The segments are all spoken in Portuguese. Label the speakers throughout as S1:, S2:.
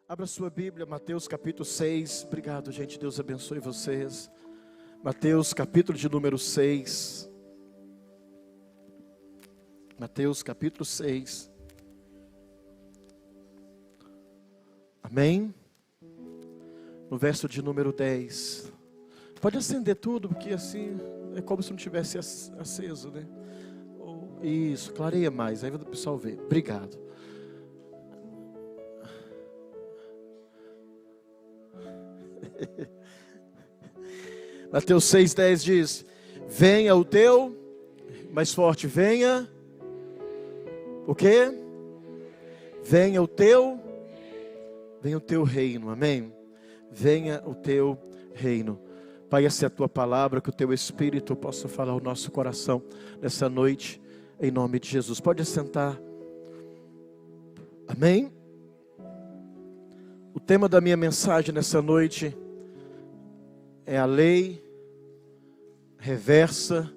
S1: Abra sua Bíblia, Mateus capítulo 6. Obrigado, gente. Deus abençoe vocês. Mateus capítulo de número 6. Mateus capítulo 6. Amém? No verso de número 10. Pode acender tudo, porque assim é como se não tivesse aceso, né? Isso, clareia mais, aí o pessoal vê. Obrigado. Mateus 6,10 diz: venha o teu, mais forte, venha, o quê? Venha o teu reino, amém? Venha o teu reino. Pai, essa é a tua palavra, que o teu Espírito possa falar ao nosso coração nessa noite, em nome de Jesus. Pode assentar, amém? O tema da minha mensagem nessa noite é a lei reversa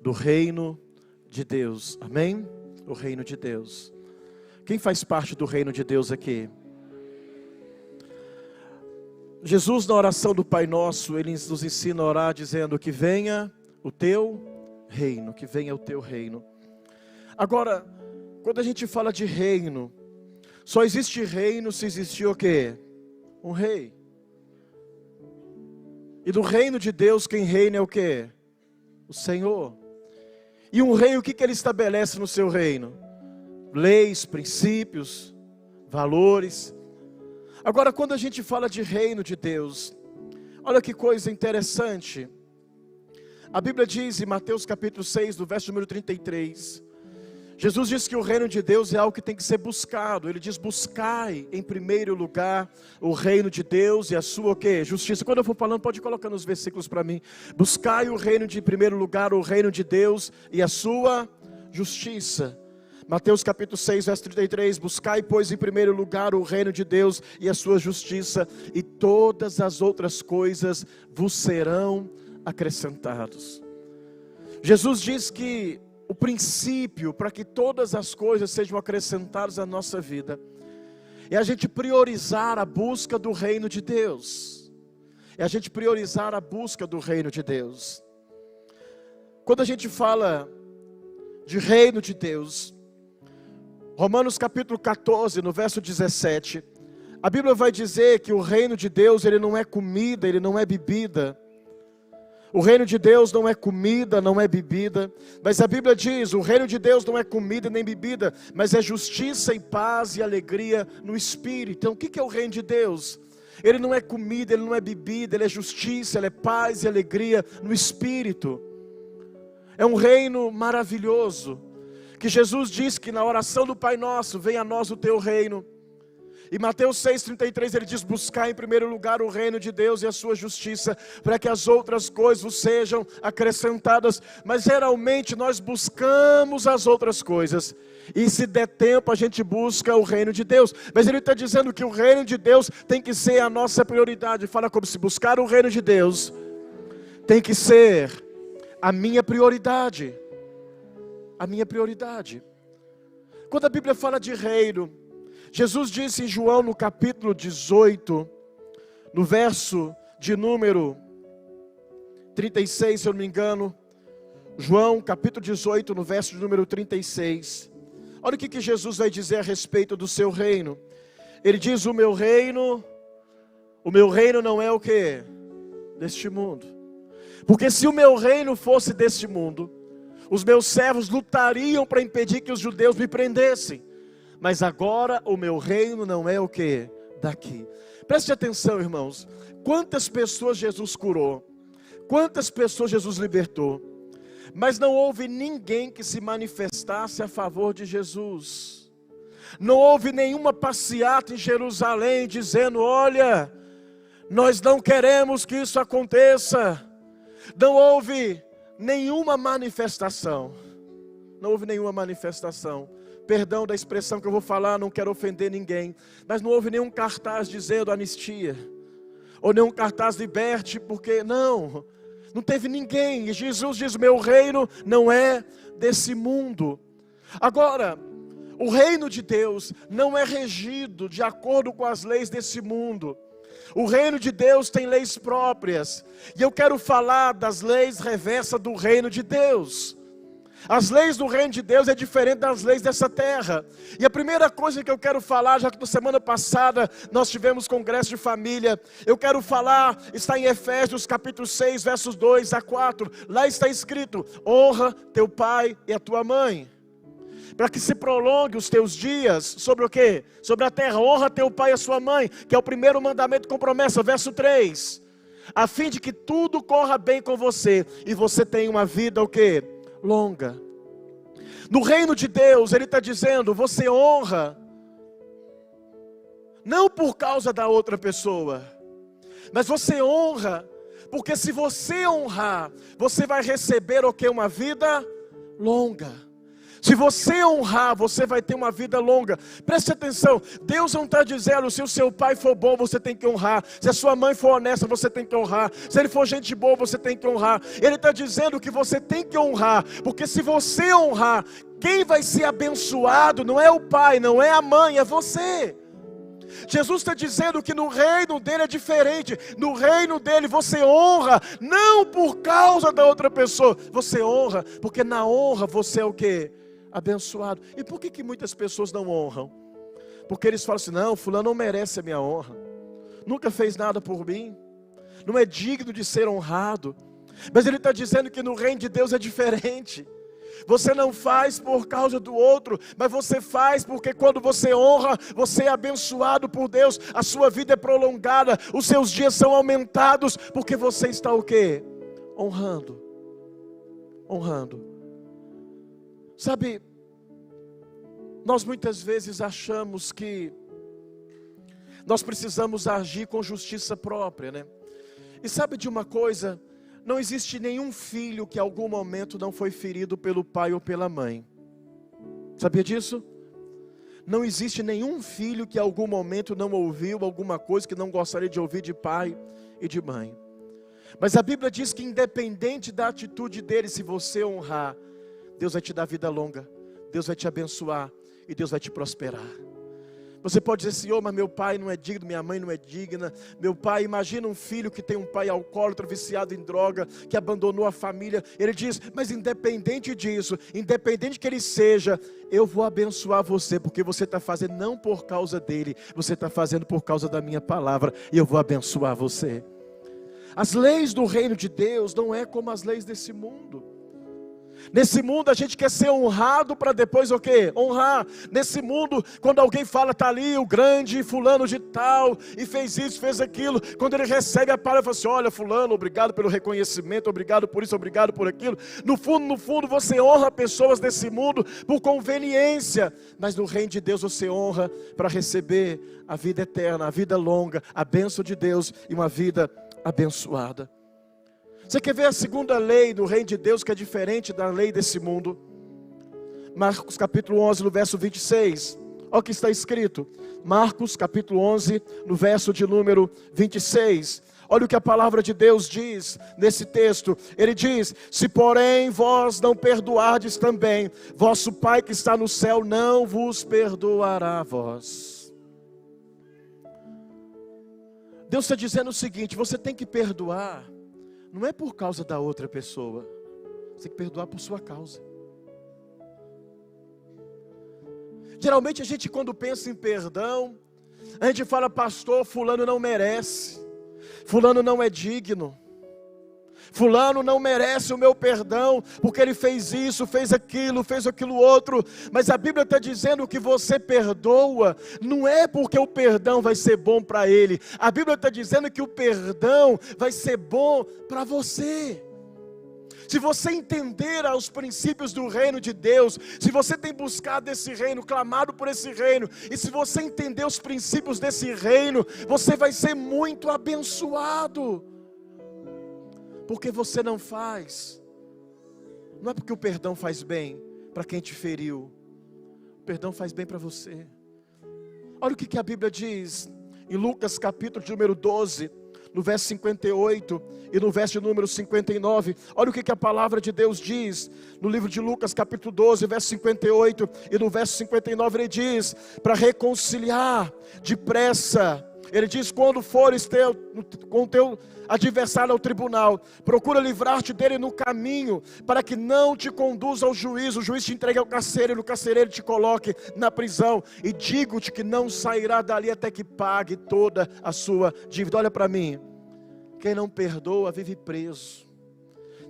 S1: do reino de Deus, amém? O reino de Deus. Quem faz parte do reino de Deus aqui? Jesus, na oração do Pai Nosso, Ele nos ensina a orar dizendo que venha o teu reino, que venha o teu reino. Agora, quando a gente fala de reino, só existe reino se existir o quê? Um rei. E do reino de Deus, quem reina é o quê? O Senhor. E um rei, o que ele estabelece no seu reino? Leis, princípios, valores. Agora, quando a gente fala de reino de Deus, olha que coisa interessante. A Bíblia diz em Mateus capítulo 6, do verso número 33, Jesus diz que o reino de Deus é algo que tem que ser buscado. Ele diz: buscai em primeiro lugar o reino de Deus e a sua o quê? Justiça. Quando eu for falando, pode colocar nos versículos para mim. Buscai o reino de, em primeiro lugar, o reino de Deus e a sua justiça. Mateus capítulo 6, verso 33, buscai, pois, em primeiro lugar o reino de Deus e a sua justiça, e todas as outras coisas vos serão acrescentados. Jesus diz que o princípio para que todas as coisas sejam acrescentadas à nossa vida é a gente priorizar a busca do reino de Deus. É a gente priorizar a busca do reino de Deus. Quando a gente fala de reino de Deus, Romanos capítulo 14, no verso 17, a Bíblia vai dizer que o reino de Deus, ele não é comida, ele não é bebida. O reino de Deus não é comida, não é bebida, mas a Bíblia diz, o reino de Deus não é comida nem bebida, mas é justiça e paz e alegria no Espírito. Então o que é o reino de Deus? Ele não é comida, ele não é bebida, ele é justiça, ele é paz e alegria no Espírito. É um reino maravilhoso, que Jesus diz que na oração do Pai Nosso, venha a nós o teu reino. E Mateus 6,33 ele diz: buscar em primeiro lugar o reino de Deus e a sua justiça, para que as outras coisas vos sejam acrescentadas. Mas geralmente nós buscamos as outras coisas, e se der tempo a gente busca o reino de Deus. Mas ele está dizendo que o reino de Deus tem que ser a nossa prioridade. Fala como se buscar o reino de Deus tem que ser a minha prioridade. A minha prioridade. Quando a Bíblia fala de reino, Jesus disse em João no capítulo 18, no verso de número 36, se eu não me engano. João capítulo 18, no verso de número 36. Olha o que Jesus vai dizer a respeito do seu reino. Ele diz: o meu reino não é o quê? Deste mundo. Porque se o meu reino fosse deste mundo, os meus servos lutariam para impedir que os judeus me prendessem. Mas agora o meu reino não é o que? Daqui. Preste atenção, irmãos. Quantas pessoas Jesus curou? Quantas pessoas Jesus libertou? Mas não houve ninguém que se manifestasse a favor de Jesus. Não houve nenhuma passeata em Jerusalém dizendo: olha, nós não queremos que isso aconteça. Não houve nenhuma manifestação. Não houve nenhuma manifestação. Perdão da expressão que eu vou falar, não quero ofender ninguém, mas não houve nenhum cartaz dizendo anistia, ou nenhum cartaz liberte, porque não teve ninguém. E Jesus diz: meu reino não é desse mundo. Agora, O reino de Deus não é regido de acordo com as leis desse mundo. O reino de Deus tem leis próprias. E eu quero falar das leis reversas do reino de Deus. As leis do reino de Deus é diferente das leis dessa terra. E a primeira coisa que eu quero falar, já que na semana passada nós tivemos congresso de família, eu quero falar, está em Efésios capítulo 6, versos 2 a 4. Lá está escrito: honra teu pai e a tua mãe, para que se prolongue os teus dias sobre o quê? Sobre a terra. Honra teu pai e a sua mãe, que é o primeiro mandamento com promessa, verso 3. A fim de que tudo corra bem com você e você tenha uma vida o quê? Longa. No reino de Deus, Ele está dizendo, você honra, não por causa da outra pessoa, mas você honra, porque se você honrar, você vai receber o quê? Uma vida longa. Se você honrar, você vai ter uma vida longa. Preste atenção, Deus não está dizendo, se o seu pai for bom, você tem que honrar. Se a sua mãe for honesta, você tem que honrar. Se ele for gente boa, você tem que honrar. Ele está dizendo que você tem que honrar, porque se você honrar, quem vai ser abençoado não é o pai, não é a mãe, é você. Jesus está dizendo que no reino dele é diferente. No reino dele você honra, não por causa da outra pessoa. Você honra, porque na honra você é o quê? Abençoado. E por que muitas pessoas não honram? Porque eles falam assim, não, fulano não merece a minha honra, nunca fez nada por mim, não é digno de ser honrado. Mas ele está dizendo que no reino de Deus é diferente. Você não faz por causa do outro, mas você faz porque quando você honra, você é abençoado por Deus, a sua vida é prolongada, os seus dias são aumentados, porque você está o quê? Honrando. Honrando. Sabe, nós muitas vezes achamos que nós precisamos agir com justiça própria, né? E sabe de uma coisa? Não existe nenhum filho que em algum momento não foi ferido pelo pai ou pela mãe. Sabia disso? Não existe nenhum filho que em algum momento não ouviu alguma coisa que não gostaria de ouvir de pai e de mãe. Mas a Bíblia diz que independente da atitude dele, se você honrar, Deus vai te dar vida longa, Deus vai te abençoar e Deus vai te prosperar. Você pode dizer, Senhor, mas meu pai não é digno, minha mãe não é digna. Meu pai, imagina um filho que tem um pai alcoólatra, viciado em droga, que abandonou a família. Ele diz, mas independente disso, independente que ele seja, eu vou abençoar você, porque você está fazendo não por causa dele, você está fazendo por causa da minha palavra, e eu vou abençoar você. As leis do reino de Deus não é como as leis desse mundo. Nesse mundo a gente quer ser honrado para depois o quê? Honrar. Nesse mundo, quando alguém fala, está ali o grande fulano de tal, e fez isso, fez aquilo. Quando ele recebe a palavra, fala assim, olha fulano, obrigado pelo reconhecimento, obrigado por isso, obrigado por aquilo. No fundo você honra pessoas desse mundo por conveniência. Mas no reino de Deus você honra para receber a vida eterna, a vida longa, a bênção de Deus e uma vida abençoada. Você quer ver a segunda lei do reino de Deus que é diferente da lei desse mundo? Marcos capítulo 11 no verso 26. Olha o que está escrito. Marcos capítulo 11 no verso de número 26. Olha o que a palavra de Deus diz nesse texto. Ele diz, se porém vós não perdoardes também, vosso Pai que está no céu não vos perdoará a vós. Deus está dizendo o seguinte, você tem que perdoar. Não é por causa da outra pessoa. Você tem que perdoar por sua causa. Geralmente a gente quando pensa em perdão, a gente fala, pastor, fulano não merece. Fulano não é digno. Fulano não merece o meu perdão, porque ele fez isso, fez aquilo outro. Mas a Bíblia está dizendo que você perdoa, não é porque o perdão vai ser bom para ele. A Bíblia está dizendo que o perdão vai ser bom para você. Se você entender os princípios do reino de Deus, se você tem buscado esse reino, clamado por esse reino, e se você entender os princípios desse reino, você vai ser muito abençoado. Porque você não faz, não é porque o perdão faz bem para quem te feriu, o perdão faz bem para você. Olha o que a Bíblia diz em Lucas capítulo de número 12, no verso 58 e no verso de número 59. Olha o que a palavra de Deus diz no livro de Lucas capítulo 12, verso 58 e no verso 59 ele diz, para reconciliar depressa. Ele diz, quando fores com o teu adversário ao tribunal, procura livrar-te dele no caminho, para que não te conduza ao juízo, o juiz te entregue ao carcereiro, e no carcereiro te coloque na prisão, e digo-te que não sairá dali até que pague toda a sua dívida. Olha para mim, quem não perdoa vive preso,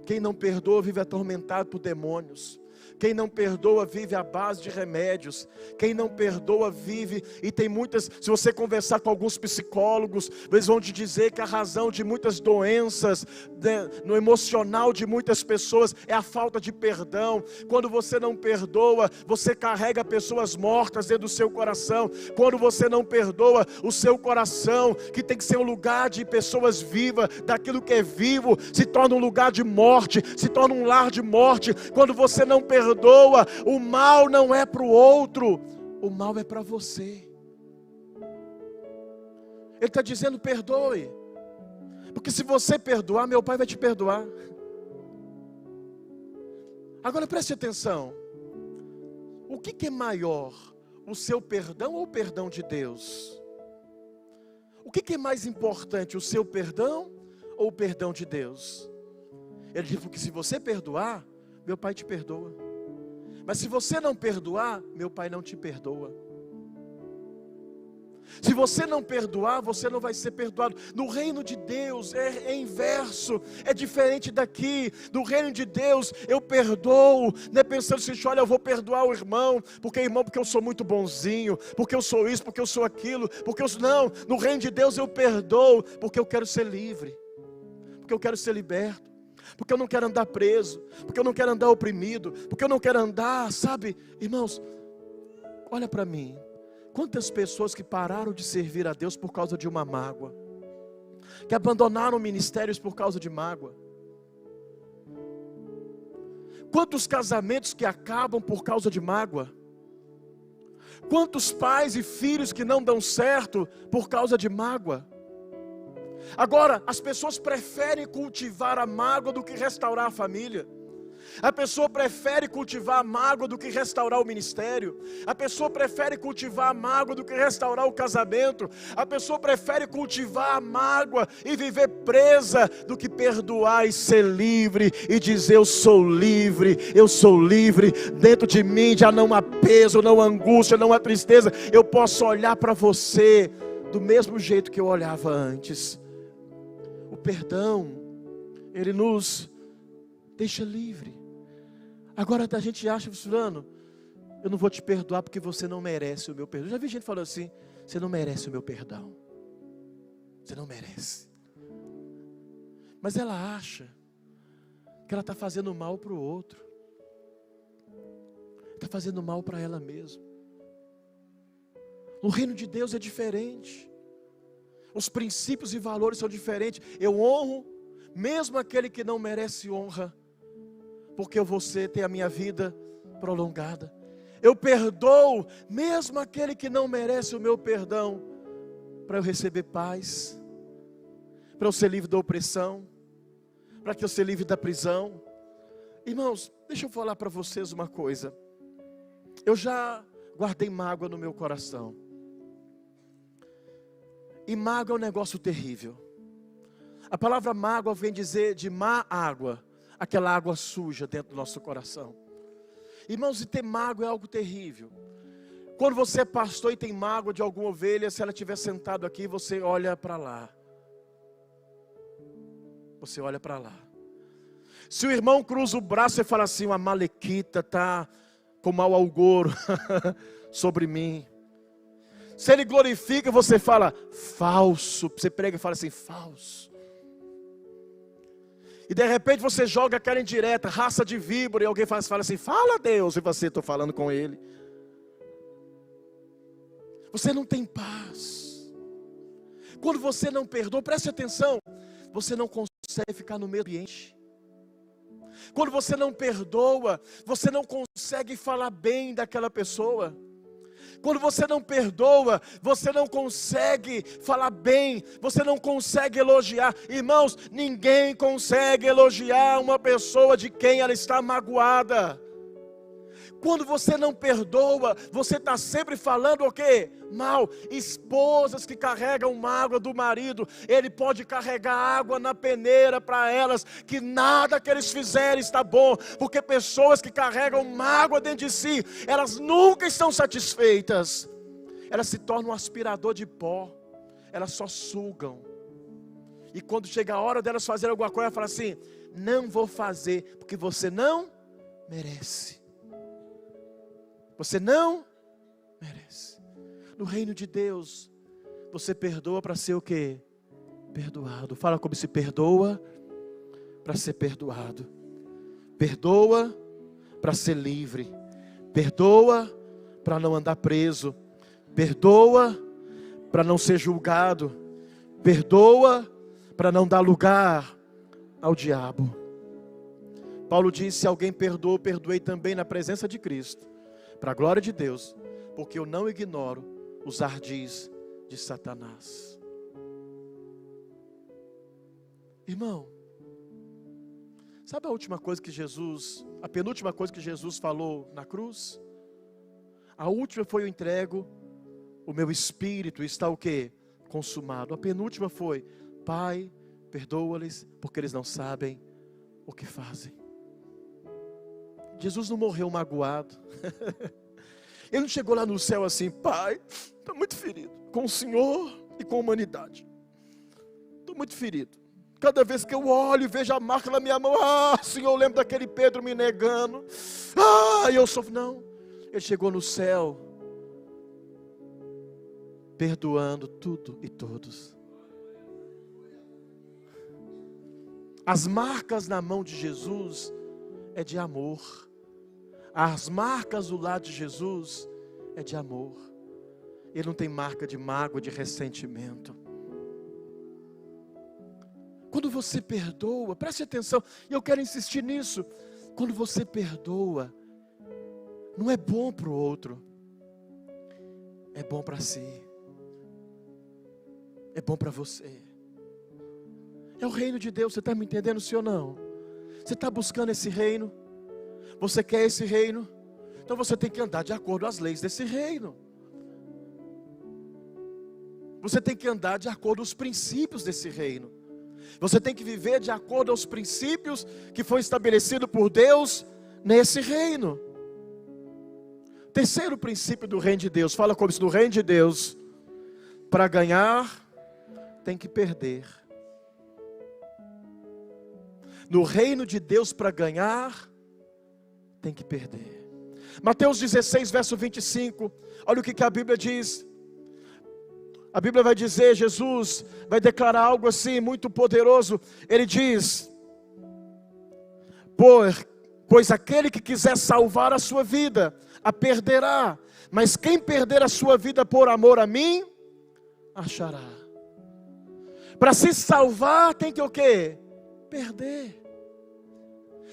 S1: quem não perdoa vive atormentado por demônios, quem não perdoa vive à base de remédios. Quem não perdoa vive, e tem muitas, se você conversar com alguns psicólogos, eles vão te dizer que a razão de muitas doenças, no emocional de muitas pessoas, é a falta de perdão. Quando você não perdoa, você carrega pessoas mortas dentro do seu coração. Quando você não perdoa, o seu coração, que tem que ser um lugar de pessoas vivas, daquilo que é vivo, se torna um lugar de morte, se torna um lar de morte. Quando você não perdoa, o mal não é para o outro, o mal é para você. Ele está dizendo, perdoe, porque se você perdoar, meu Pai vai te perdoar. Agora preste atenção, o que é maior, o seu perdão ou o perdão de Deus? O que é mais importante, o seu perdão ou o perdão de Deus? Ele diz que se você perdoar, meu Pai te perdoa. Mas se você não perdoar, meu Pai não te perdoa. Se você não perdoar, você não vai ser perdoado. No reino de Deus é inverso, é diferente daqui. No reino de Deus eu perdoo, não é pensando assim, olha, eu vou perdoar o irmão, porque eu sou muito bonzinho, porque eu sou isso, porque eu sou aquilo, não, no reino de Deus eu perdoo, porque eu quero ser livre, porque eu quero ser liberto, porque eu não quero andar preso, porque eu não quero andar oprimido, porque eu não quero andar, sabe, irmãos, olha para mim, quantas pessoas que pararam de servir a Deus por causa de uma mágoa, que abandonaram ministérios por causa de mágoa, quantos casamentos que acabam por causa de mágoa, quantos pais e filhos que não dão certo por causa de mágoa. Agora, as pessoas preferem cultivar a mágoa do que restaurar a família. A pessoa prefere cultivar a mágoa do que restaurar o ministério. A pessoa prefere cultivar a mágoa do que restaurar o casamento. A pessoa prefere cultivar a mágoa e viver presa do que perdoar e ser livre e dizer, eu sou livre, dentro de mim já não há peso, não há angústia, não há tristeza. Eu posso olhar para você do mesmo jeito que eu olhava antes. O perdão, ele nos deixa livre. Agora a gente acha, fulano, eu não vou te perdoar porque você não merece o meu perdão. Já vi gente falando assim, você não merece o meu perdão. Você não merece. Mas ela acha que ela está fazendo mal para o outro. Está fazendo mal para ela mesma. No reino de Deus é diferente. Os princípios e valores são diferentes. Eu honro mesmo aquele que não merece honra, porque eu vou ter a minha vida prolongada. Eu perdoo mesmo aquele que não merece o meu perdão, para eu receber paz, para eu ser livre da opressão, para que eu ser livre da prisão. Irmãos, deixa eu falar para vocês uma coisa. Eu já guardei mágoa no meu coração. E mágoa é um negócio terrível. A palavra mágoa vem dizer de má água, aquela água suja dentro do nosso coração. Irmãos, e ter mágoa é algo terrível. Quando você é pastor e tem mágoa de alguma ovelha, se ela estiver sentada aqui, você olha para lá. Você olha para lá. Se o irmão cruza o braço e fala assim, uma malequita está com mau agouro sobre mim. Se ele glorifica, você fala, falso. Você prega e fala assim, falso. E de repente você joga aquela indireta, raça de víbora, e alguém fala assim, fala a Deus, e você, estou falando com ele. Você não tem paz. Quando você não perdoa, preste atenção, você não consegue ficar no mesmo ambiente. Quando você não perdoa, você não consegue falar bem daquela pessoa. Quando você não perdoa, você não consegue falar bem, você não consegue elogiar. Irmãos, ninguém consegue elogiar uma pessoa de quem ela está magoada. Quando você não perdoa, você está sempre falando o quê? Mal. Esposas que carregam mágoa do marido, ele pode carregar água na peneira para elas, que nada que eles fizerem está bom, porque pessoas que carregam mágoa dentro de si, elas nunca estão satisfeitas, elas se tornam um aspirador de pó, elas só sugam, e quando chega a hora delas fazerem alguma coisa, ela fala assim: não vou fazer, porque você não merece. Você não merece. No reino de Deus, você perdoa para ser o quê? Perdoado. Fala como se perdoa para ser perdoado. Perdoa para ser livre. Perdoa para não andar preso. Perdoa para não ser julgado. Perdoa para não dar lugar ao diabo. Paulo disse: se alguém perdoou, perdoei também na presença de Cristo, para a glória de Deus, porque eu não ignoro os ardis de Satanás. Irmão, sabe a última coisa que Jesus, a penúltima coisa que Jesus falou na cruz? A última foi: eu entrego o meu espírito, está o quê? Consumado. A penúltima foi: Pai, perdoa-lhes, porque eles não sabem o que fazem. Jesus não morreu magoado. Ele não chegou lá no céu assim: Pai, estou muito ferido com o Senhor e com a humanidade. Estou muito ferido. Cada vez que eu olho e vejo a marca na minha mão, Senhor, eu lembro daquele Pedro me negando. Eu sofro. Não. Ele chegou no céu perdoando tudo e todos. As marcas na mão de Jesus é de amor. As marcas do lado de Jesus é de amor. Ele não tem marca de mágoa, de ressentimento. Quando você perdoa, preste atenção, e eu quero insistir nisso. Quando você perdoa, não é bom para o outro, é bom para si, é bom para você. É o reino de Deus. Você está me entendendo, sim ou não? Você está buscando esse reino? Você quer esse reino? Então você tem que andar de acordo com as leis desse reino. Você tem que andar de acordo com os princípios desse reino. Você tem que viver de acordo aos princípios que foi estabelecido por Deus nesse reino. Terceiro princípio do reino de Deus. Fala como se no reino de Deus, para ganhar, tem que perder. No reino de Deus, para ganhar, tem que perder. Mateus 16, verso 25. Olha o que a Bíblia diz. A Bíblia vai dizer, Jesus vai declarar algo assim muito poderoso. Ele diz: pois aquele que quiser salvar a sua vida, a perderá. Mas quem perder a sua vida por amor a mim, achará. Para se salvar tem que o quê? Perder.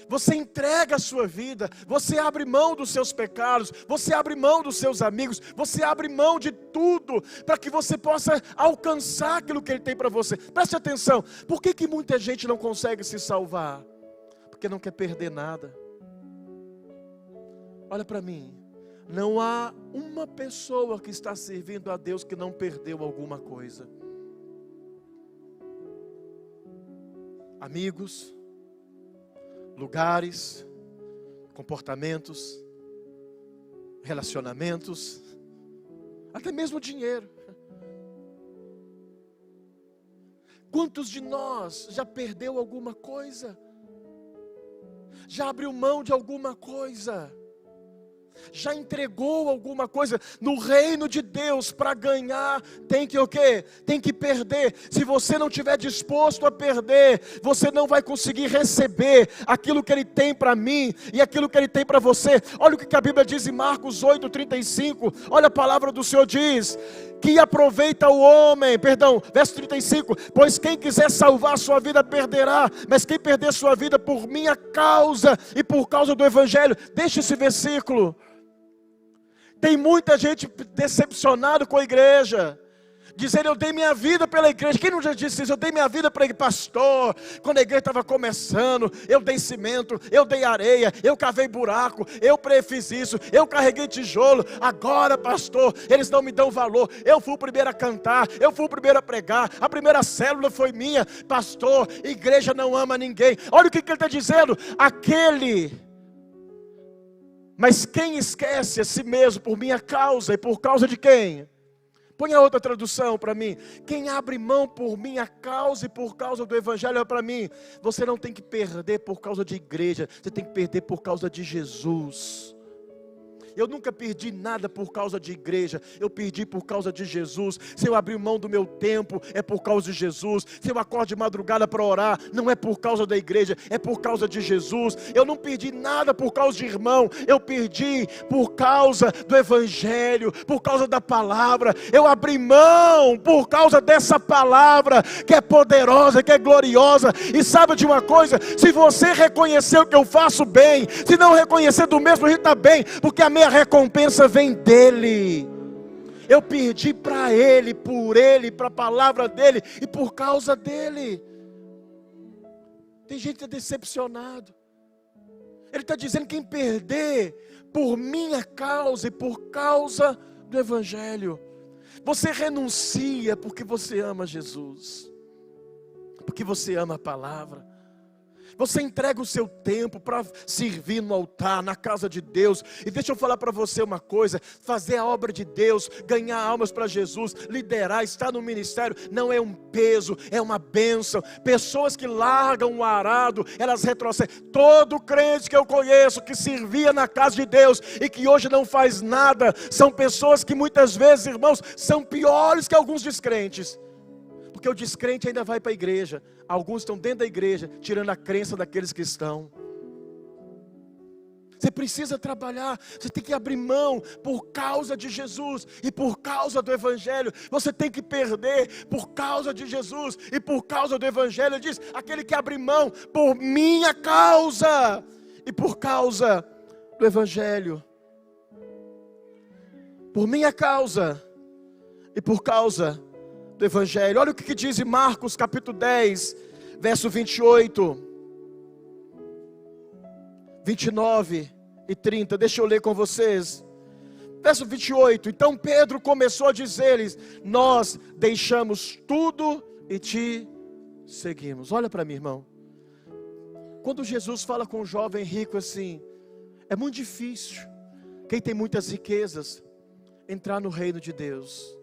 S1: Você entrega a sua vida, você abre mão dos seus pecados, você abre mão dos seus amigos, você abre mão de tudo, para que você possa alcançar aquilo que Ele tem para você. Preste atenção, por que muita gente não consegue se salvar? Porque não quer perder nada. Olha para mim, não há uma pessoa que está servindo a Deus que não perdeu alguma coisa. Amigos, lugares, comportamentos, relacionamentos, até mesmo dinheiro. Quantos de nós já perdeu alguma coisa? Já abriu mão de alguma coisa? Já entregou alguma coisa? No reino de Deus, para ganhar, tem que o quê? Tem que perder. Se você não estiver disposto a perder, você não vai conseguir receber aquilo que Ele tem para mim e aquilo que Ele tem para você. Olha o que a Bíblia diz em Marcos 8:35. Olha a palavra do Senhor diz: que aproveita o homem, verso 35, pois quem quiser salvar a sua vida perderá, mas quem perder sua vida por minha causa e por causa do Evangelho, deixa esse versículo. Tem muita gente decepcionada com a igreja, dizendo: eu dei minha vida pela igreja. Quem não já disse isso? Eu dei minha vida para ele, pastor. Quando a igreja estava começando, eu dei cimento, eu dei areia, eu cavei buraco, eu fiz isso, eu carreguei tijolo. Agora, pastor, eles não me dão valor. Eu fui o primeiro a cantar, eu fui o primeiro a pregar, a primeira célula foi minha. Pastor, igreja não ama ninguém. Olha o que ele está dizendo: mas quem esquece a si mesmo por minha causa, e por causa de quem? Põe a outra tradução para mim. Quem abre mão por minha causa e por causa do evangelho, para mim, você não tem que perder por causa de igreja, você tem que perder por causa de Jesus. Eu nunca perdi nada por causa de igreja, eu perdi por causa de Jesus. Se eu abrir mão do meu tempo, é por causa de Jesus. Se eu acordo de madrugada para orar, não é por causa da igreja, é por causa de Jesus. Eu não perdi nada por causa de irmão, eu perdi por causa do evangelho, por causa da palavra. Eu abri mão por causa dessa palavra, que é poderosa, que é gloriosa. E sabe de uma coisa? Se você reconhecer o que eu faço bem, se não reconhecer do mesmo jeito, está bem, porque a minha recompensa vem dele. Eu perdi para ele, por ele, para a palavra dele e por causa dele. Tem gente que está decepcionado. Ele está dizendo: quem perder por minha causa e por causa do evangelho. Você renuncia porque você ama Jesus, porque você ama a palavra. Você entrega o seu tempo para servir no altar, na casa de Deus. E deixa eu falar para você uma coisa: fazer a obra de Deus, ganhar almas para Jesus, liderar, estar no ministério, não é um peso, é uma bênção. Pessoas que largam o arado, elas retrocedem. Todo crente que eu conheço, que servia na casa de Deus e que hoje não faz nada, são pessoas que muitas vezes, irmãos, são piores que alguns descrentes. Porque o descrente ainda vai para a igreja. Alguns estão dentro da igreja, tirando a crença daqueles que estão. Você precisa trabalhar, você tem que abrir mão por causa de Jesus e por causa do evangelho. Você tem que perder por causa de Jesus e por causa do evangelho. Ele diz: aquele que abre mão por minha causa e por causa do evangelho. Por minha causa e por causa do evangelho. Olha o que diz em Marcos capítulo 10, verso 28, 29 e 30. Deixa eu ler com vocês. Verso 28. Então Pedro começou a dizer-lhes: nós deixamos tudo e te seguimos. Olha para mim, irmão. Quando Jesus fala com um jovem rico assim, é muito difícil quem tem muitas riquezas entrar no reino de Deus.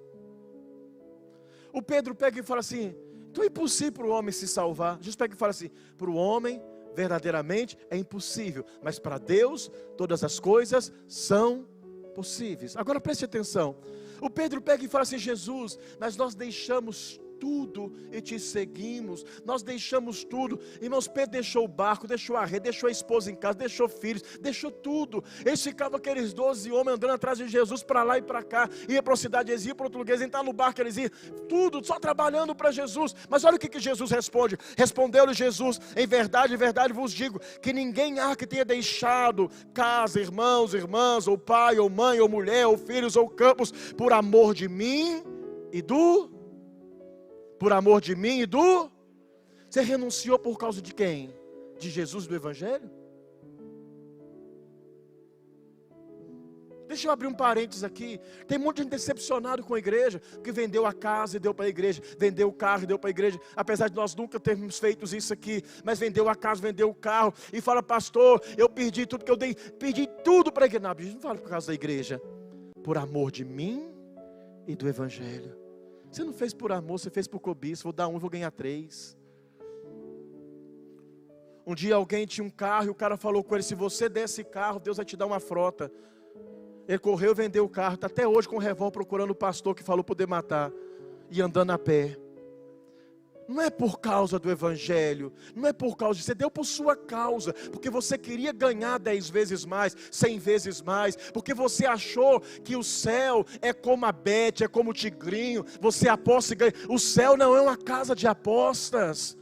S1: O Pedro pega e fala assim: então é impossível para o homem se salvar. Jesus pega e fala assim: para o homem verdadeiramente é impossível, mas para Deus todas as coisas são possíveis. Agora preste atenção. O Pedro pega e fala assim: Jesus, mas nós deixamos tudo e te seguimos. Nós deixamos tudo. Irmãos, Pedro deixou o barco, deixou a rede, deixou a esposa em casa, deixou filhos, deixou tudo. Eles ficavam, aqueles 12 homens, andando atrás de Jesus para lá e para cá. Ia para uma cidade, eles iam para outro lugar, eles entravam no barco, eles iam, tudo, só trabalhando para Jesus. Mas olha o que Jesus responde. Respondeu-lhe Jesus: em verdade vos digo, que ninguém há que tenha deixado casa, irmãos, irmãs, ou pai, ou mãe, ou mulher, ou filhos, ou campos, por amor de mim e do... Por amor de mim e do... Você renunciou por causa de quem? De Jesus, do evangelho? Deixa eu abrir um parênteses aqui. Tem muita gente decepcionado com a igreja, que vendeu a casa e deu para a igreja, vendeu o carro e deu para a igreja, apesar de nós nunca termos feito isso aqui, mas vendeu a casa, vendeu o carro, e fala: pastor, eu perdi tudo que eu dei, perdi tudo para a igreja. Não fala por causa da igreja, por amor de mim e do evangelho. Você não fez por amor, você fez por cobiça. Vou dar 1, vou ganhar 3. Um dia alguém tinha um carro e o cara falou com ele: se você der esse carro, Deus vai te dar uma frota. Ele correu, vendeu o carro, está até hoje com um revólver procurando o pastor que falou poder matar, e andando a pé. Não é por causa do evangelho, não é por causa de... Você deu por sua causa, porque você queria ganhar 10 vezes mais, 100 vezes mais, porque você achou que o céu é como a Bete, é como o Tigrinho, você aposta e ganha. O céu não é uma casa de apostas,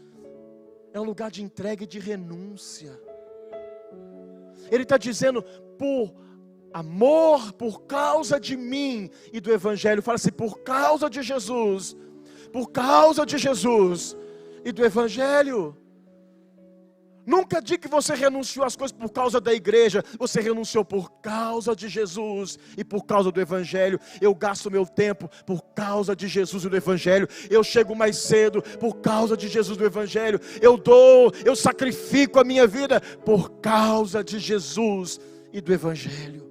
S1: é um lugar de entrega e de renúncia. Ele está dizendo: por amor por causa de mim e do Evangelho. Fala assim, por causa de Jesus e do Evangelho. Nunca diga que você renunciou às coisas por causa da igreja. Você renunciou por causa de Jesus e por causa do Evangelho. Eu gasto meu tempo por causa de Jesus e do Evangelho. Eu chego mais cedo por causa de Jesus e do Evangelho. Eu sacrifico a minha vida por causa de Jesus e do Evangelho.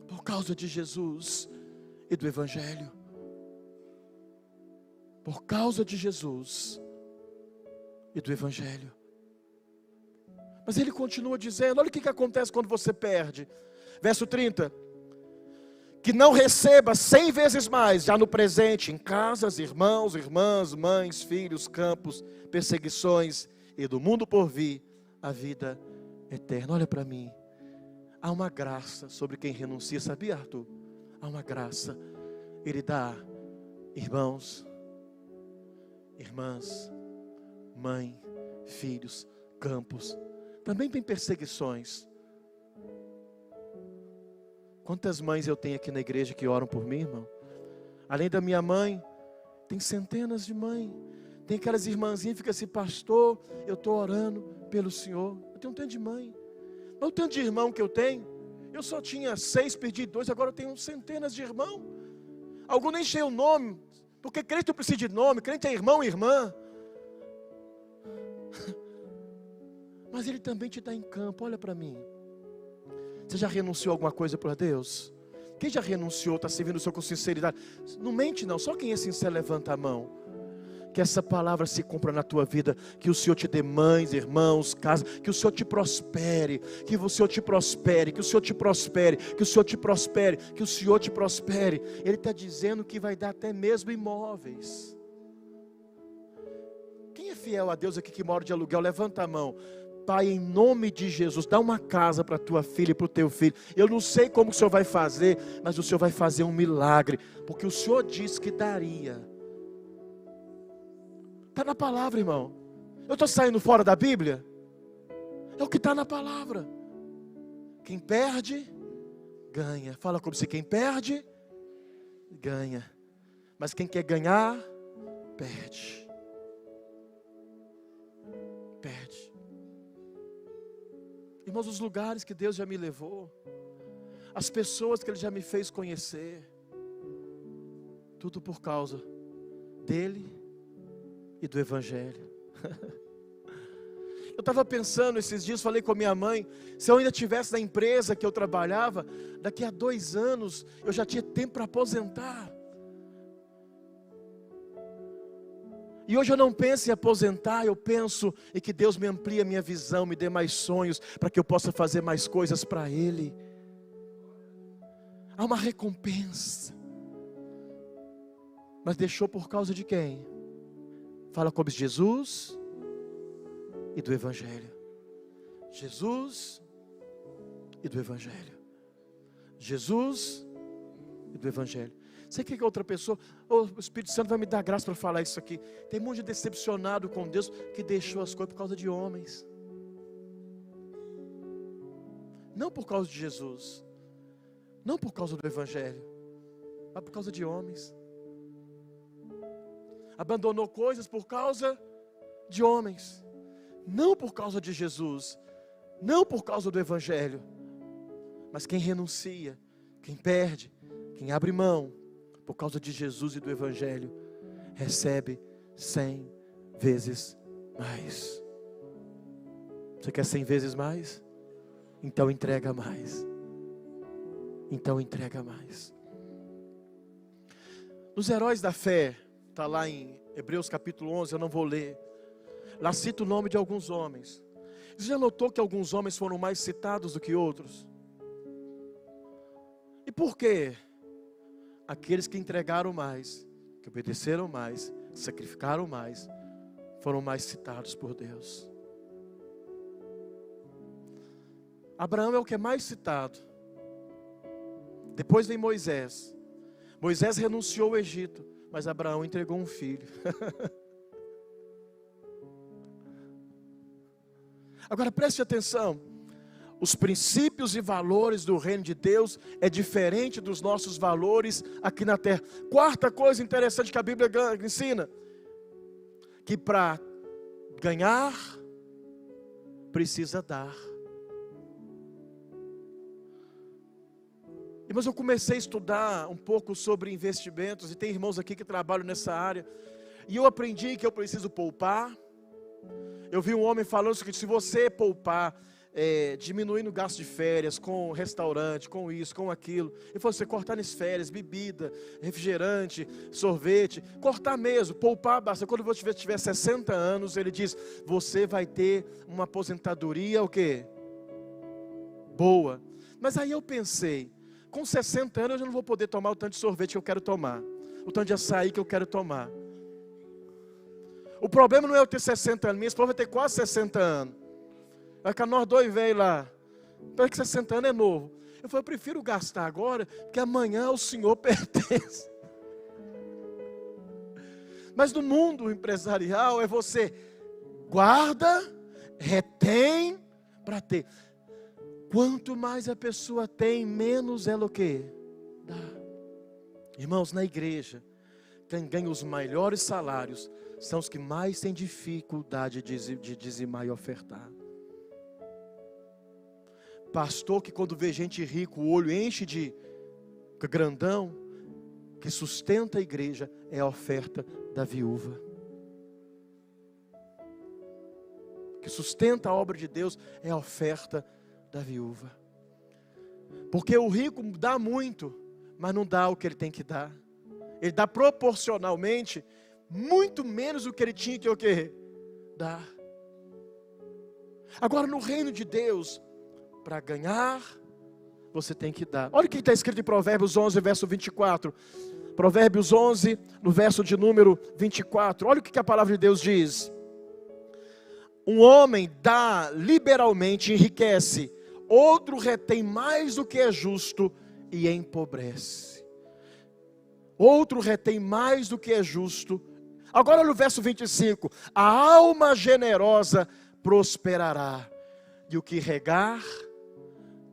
S1: Por causa de Jesus e do Evangelho. Por causa de Jesus e do Evangelho. Mas ele continua dizendo, olha o que acontece quando você perde. Verso 30. Que não receba 100 vezes mais, já no presente, em casas, irmãos, irmãs, mães, filhos, campos, perseguições, e do mundo por vir, a vida eterna. Olha para mim. Há uma graça sobre quem renuncia, sabia, Arthur? Há uma graça. Ele dá irmãos, irmãs, mãe, filhos, campos. Também tem perseguições. Quantas mães eu tenho aqui na igreja que oram por mim, irmão? Além da minha mãe, tem centenas de mães. Tem aquelas irmãzinhas que ficam assim, pastor, eu estou orando pelo Senhor. Eu tenho um tanto de mãe. Mas o tanto de irmão que eu tenho, eu só tinha 6, perdi 2, agora eu tenho centenas de irmãos. Alguns nem encheu o nome, porque crente não precisa de nome, crente é irmão e irmã. Mas Ele também te dá em campo, olha para mim. Você já renunciou a alguma coisa para Deus? Quem já renunciou, está servindo o Senhor com sinceridade? Não mente não, só quem é sincero levanta a mão. Que essa palavra se cumpra na tua vida. Que o Senhor te dê mães, irmãos, casa. Que o Senhor te prospere. Que o Senhor te prospere. Que o Senhor te prospere. Que o Senhor te prospere. Que o Senhor te prospere. Ele está dizendo que vai dar até mesmo imóveis. Quem é fiel a Deus aqui que mora de aluguel? Levanta a mão. Pai, em nome de Jesus, dá uma casa para a tua filha e para o teu filho. Eu não sei como o Senhor vai fazer, mas o Senhor vai fazer um milagre. Porque o Senhor disse que daria. Está na palavra, irmão. Eu estou saindo fora da Bíblia? É o que está na palavra. Quem perde, ganha. Fala como se quem perde, ganha. Mas quem quer ganhar, perde. Perde. Irmãos, os lugares que Deus já me levou, as pessoas que Ele já me fez conhecer, tudo por causa dEle e do Evangelho. Eu estava pensando esses dias, falei com a minha mãe, se eu ainda estivesse na empresa que eu trabalhava, daqui a 2 anos eu já tinha tempo para aposentar. E hoje eu não penso em aposentar, eu penso em que Deus me amplie a minha visão, me dê mais sonhos, para que eu possa fazer mais coisas para Ele. Há uma recompensa. Mas deixou por causa de quem? Fala como Jesus e do Evangelho. Jesus e do Evangelho. Jesus e do Evangelho. Você quer que outra pessoa, o Espírito Santo vai me dar graça para falar isso aqui. Tem um monte de decepcionado com Deus que deixou as coisas por causa de homens. Não por causa de Jesus. Não por causa do Evangelho. Mas por causa de homens. Abandonou coisas por causa de homens. Não por causa de Jesus. Não por causa do Evangelho. Mas quem renuncia, quem perde, quem abre mão, por causa de Jesus e do Evangelho, recebe 100 vezes mais. Você quer 100 vezes mais? Então entrega mais. Então entrega mais. Nos heróis da fé, está lá em Hebreus capítulo 11, eu não vou ler. Lá cita o nome de alguns homens. Você já notou que alguns homens foram mais citados do que outros? E por quê? Aqueles que entregaram mais, que obedeceram mais, sacrificaram mais, foram mais citados por Deus. Abraão é o que é mais citado. Depois vem Moisés. Moisés renunciou ao Egito, mas Abraão entregou um filho. Agora preste atenção. os princípios e valores do reino de Deus é diferente dos nossos valores aqui na terra. Quarta coisa interessante que a Bíblia ensina, que para ganhar, precisa dar. Mas eu comecei a estudar um pouco sobre investimentos, e tem irmãos aqui que trabalham nessa área, e eu aprendi que eu preciso poupar. Eu vi um homem falando o seguinte: se você poupar, diminuindo o gasto de férias, com restaurante, com isso, com aquilo, ele falou: você cortar nas férias, bebida, refrigerante, sorvete, cortar mesmo, poupar basta. Quando você tiver 60 anos, ele diz, você vai ter uma aposentadoria, o quê? Boa. Mas aí eu pensei, com 60 anos eu já não vou poder tomar o tanto de sorvete que eu quero tomar, o tanto de açaí que eu quero tomar. O problema não é eu ter 60 anos, minha esposa vai ter quase 60 anos. Vai ficar nós dois velhos lá. Parece que 60 anos é novo. Eu falei, eu prefiro gastar agora, porque amanhã o Senhor pertence. Mas no mundo empresarial é você guarda, retém para ter. Quanto mais a pessoa tem, menos ela o quê? Dá. Irmãos, na igreja, quem ganha os maiores salários são os que mais têm dificuldade de dizimar e ofertar. Pastor que quando vê gente rica, o olho enche de grandão, que sustenta a igreja, é a oferta da viúva. Que sustenta a obra de Deus é a oferta da viúva. Porque o rico dá muito, mas não dá o que ele tem que dar. Ele dá proporcionalmente muito menos do que ele tinha que o quê? Dar. Agora no reino de Deus, para ganhar, você tem que dar. Olha o que está escrito em Provérbios 11, verso 24. Provérbios 11, no verso de número 24. Olha o que a palavra de Deus diz. Um homem dá liberalmente, enriquece. Outro retém mais do que é justo e empobrece. Outro retém mais do que é justo. Agora no verso 25. A alma generosa prosperará. E o que regar,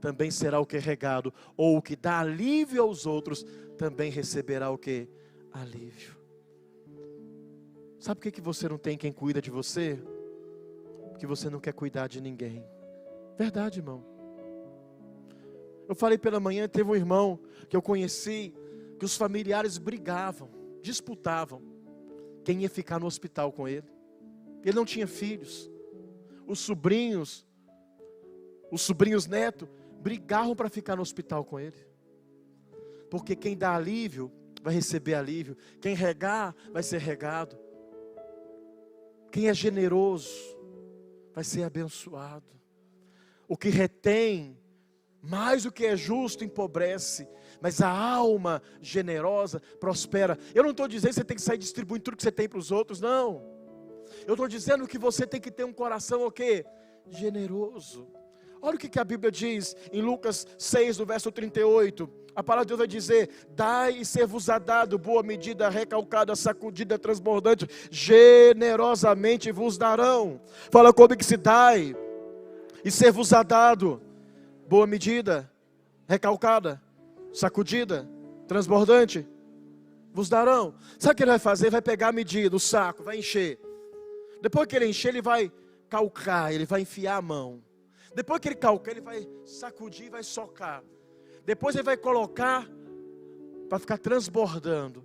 S1: também será o que é regado. Ou o que dá alívio aos outros, também receberá o que? Alívio. Sabe por que você não tem quem cuida de você? Porque você não quer cuidar de ninguém. Verdade, irmão. Eu falei pela manhã, teve um irmão que eu conheci, que os familiares brigavam, disputavam quem ia ficar no hospital com ele. Ele não tinha filhos. Os sobrinhos netos, brigavam para ficar no hospital com ele. Porque quem dá alívio, vai receber alívio. Quem regar, vai ser regado. Quem é generoso, vai ser abençoado. O que retém, mais do que é justo, empobrece. Mas a alma generosa prospera. Eu não estou dizendo que você tem que sair distribuindo tudo que você tem para os outros, não. Eu estou dizendo que você tem que ter um coração o quê? Generoso. Olha o que a Bíblia diz em Lucas 6, no verso 38. A palavra de Deus vai dizer, dai e ser-vos-á dado, boa medida, recalcada, sacudida, transbordante, generosamente vos darão. Fala comigo que se dai e ser-vos-á dado, boa medida, recalcada, sacudida, transbordante, vos darão. Sabe o que ele vai fazer? Vai pegar a medida, o saco, vai encher. Depois que ele encher, ele vai calcar, ele vai enfiar a mão. Depois que ele calcar, ele vai sacudir, vai socar. Depois ele vai colocar para ficar transbordando.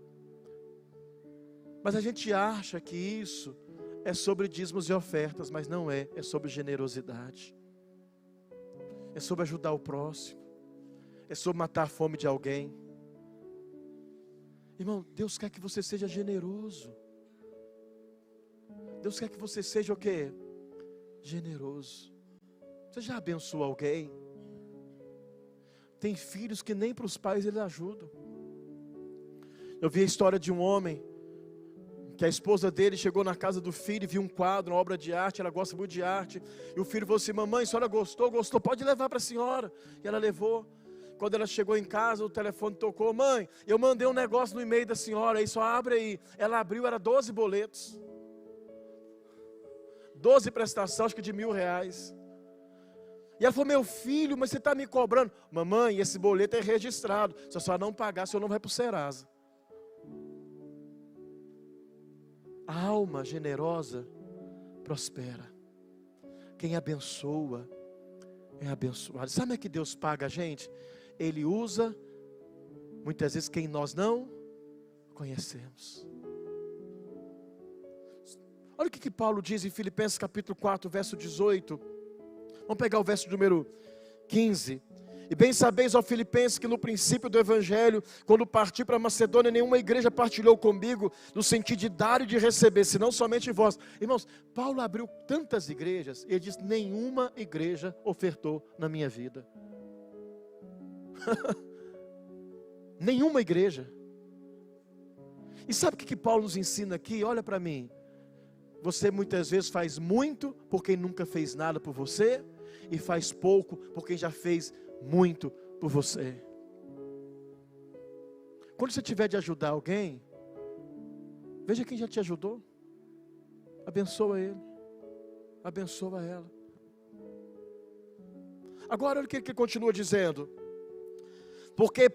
S1: Mas a gente acha que isso é sobre dízimos e ofertas, mas não é. É sobre generosidade. É sobre ajudar o próximo. É sobre matar a fome de alguém. Irmão, Deus quer que você seja generoso. Deus quer que você seja o quê? Generoso. Você já abençoou alguém? Tem filhos que nem para os pais eles ajudam. Eu vi a história de um homem, que a esposa dele chegou na casa do filho e viu um quadro, uma obra de arte, ela gosta muito de arte. E o filho falou assim, mamãe, a senhora gostou? Gostou, pode levar para a senhora. E ela levou. Quando ela chegou em casa, o telefone tocou. Mãe, eu mandei um negócio no e-mail da senhora, aí só abre aí. Ela abriu, era 12 boletos. 12 prestações, acho que de R$1.000. E ela falou, meu filho, mas você está me cobrando. Mamãe, esse boleto é registrado. Se a senhora não pagar, a senhora não vai para o Serasa. A alma generosa prospera. Quem abençoa é abençoado. Sabe como é que Deus paga a gente? Ele usa, muitas vezes, quem nós não conhecemos. Olha o que Paulo diz em Filipenses capítulo 4, verso 18. Vamos pegar o verso número 15. E bem sabeis, ó Filipenses, que no princípio do Evangelho, quando parti para Macedônia, nenhuma igreja partilhou comigo no sentido de dar e de receber, senão somente vós. Irmãos, Paulo abriu tantas igrejas, ele diz, nenhuma igreja ofertou na minha vida. Nenhuma igreja. E sabe o que Paulo nos ensina aqui? Olha para mim. Você muitas vezes faz muito por quem nunca fez nada por você, e faz pouco por quem já fez muito por você. Quando você tiver de ajudar alguém, veja quem já te ajudou. Abençoa ele, abençoa ela. Agora olha o que ele continua dizendo. Porque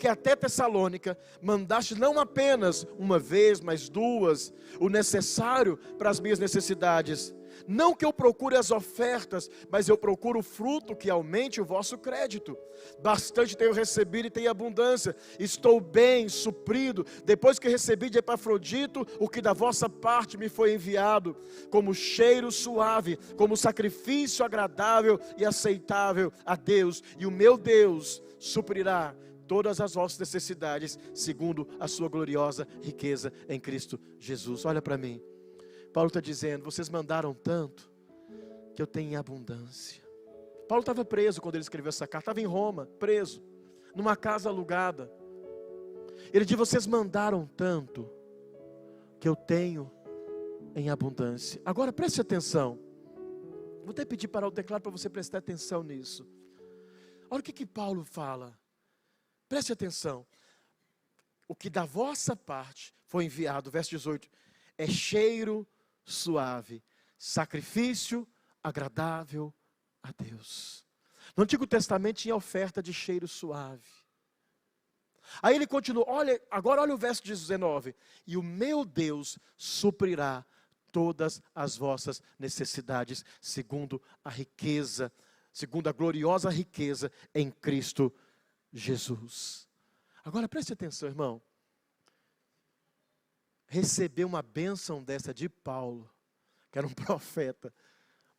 S1: até Tessalônica mandaste não apenas uma vez, mas duas, o necessário para as minhas necessidades. Não que eu procure as ofertas, mas eu procuro o fruto que aumente o vosso crédito. Bastante tenho recebido e tenho abundância. Estou bem suprido, depois que recebi de Epafrodito o que da vossa parte me foi enviado, como cheiro suave, como sacrifício agradável e aceitável a Deus. E o meu Deus suprirá todas as vossas necessidades, segundo a sua gloriosa riqueza em Cristo Jesus. Olha para mim. Paulo está dizendo, vocês mandaram tanto, que eu tenho em abundância. Paulo estava preso quando ele escreveu essa carta, estava em Roma, preso, numa casa alugada. Ele diz, vocês mandaram tanto, que eu tenho em abundância. Agora preste atenção, vou até pedir para o teclado para você prestar atenção nisso. Olha o que Paulo fala, preste atenção. O que da vossa parte foi enviado, verso 18, é cheiro suave, sacrifício agradável a Deus. No Antigo Testamento tinha oferta de cheiro suave. Aí ele continua, agora olha o verso 19. E o meu Deus suprirá todas as vossas necessidades, segundo a riqueza, segundo a gloriosa riqueza em Cristo Jesus. Agora preste atenção, irmão. Receber uma bênção dessa de Paulo, que era um profeta,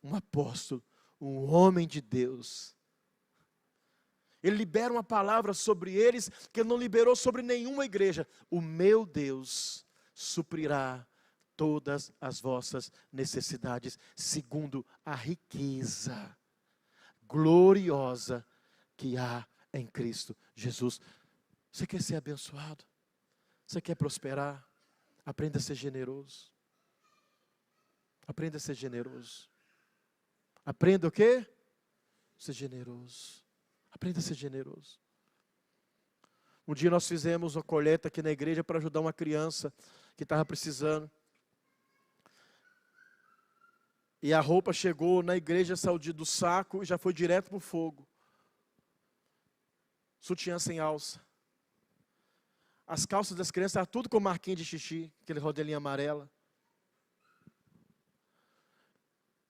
S1: um apóstolo, um homem de Deus. Ele libera uma palavra sobre eles que ele não liberou sobre nenhuma igreja. O meu Deus suprirá todas as vossas necessidades, segundo a riqueza gloriosa que há em Cristo Jesus. Você quer ser abençoado? Você quer prosperar? Aprenda a ser generoso. Aprenda a ser generoso. Aprenda o quê? Ser generoso. Aprenda a ser generoso. Um dia nós fizemos uma coleta aqui na igreja para ajudar uma criança que estava precisando. E a roupa chegou na igreja, saiu do saco e já foi direto para o fogo. Sutiã sem alça. As calças das crianças estavam tudo com marquinha de xixi, aquele rodelinho amarela.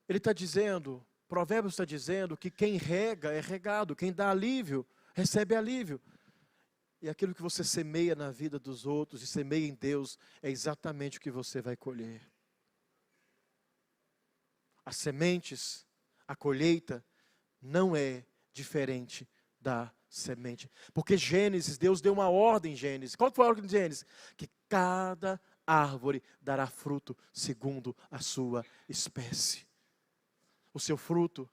S1: Ele está dizendo, Provérbios está dizendo que quem rega é regado, quem dá alívio, recebe alívio. E aquilo que você semeia na vida dos outros e semeia em Deus, é exatamente o que você vai colher. As sementes, a colheita, não é diferente da semente. Porque Gênesis, Deus deu uma ordem em Gênesis. Qual foi a ordem de Gênesis? Que cada árvore dará fruto segundo a sua espécie. O seu fruto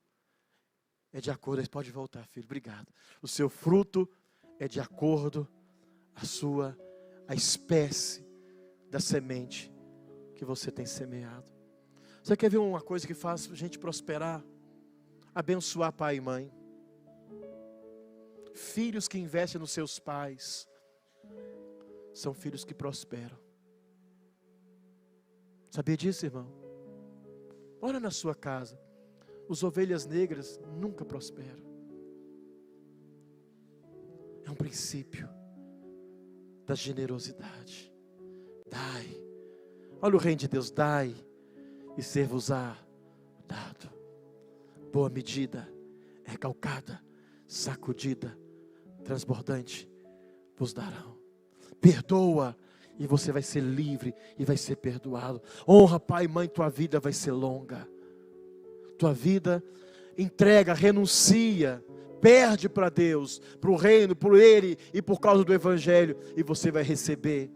S1: é de acordo, pode voltar, filho, obrigado. O seu fruto é de acordo a espécie da semente que você tem semeado. Você quer ver uma coisa que faz a gente prosperar? Abençoar pai e mãe. Filhos que investem nos seus pais são filhos que prosperam. Sabia disso, irmão? Olha na sua casa. Os ovelhas negras nunca prosperam. É um princípio da generosidade. Dai. Olha o reino de Deus. Dai e ser-vos-á dado. Boa medida, recalcada, sacudida, transbordante, vos darão. Perdoa e você vai ser livre e vai ser perdoado. Honra pai e mãe, tua vida vai ser longa. Tua vida entrega, renuncia, perde para Deus, para o reino, por Ele e por causa do Evangelho. E você vai receber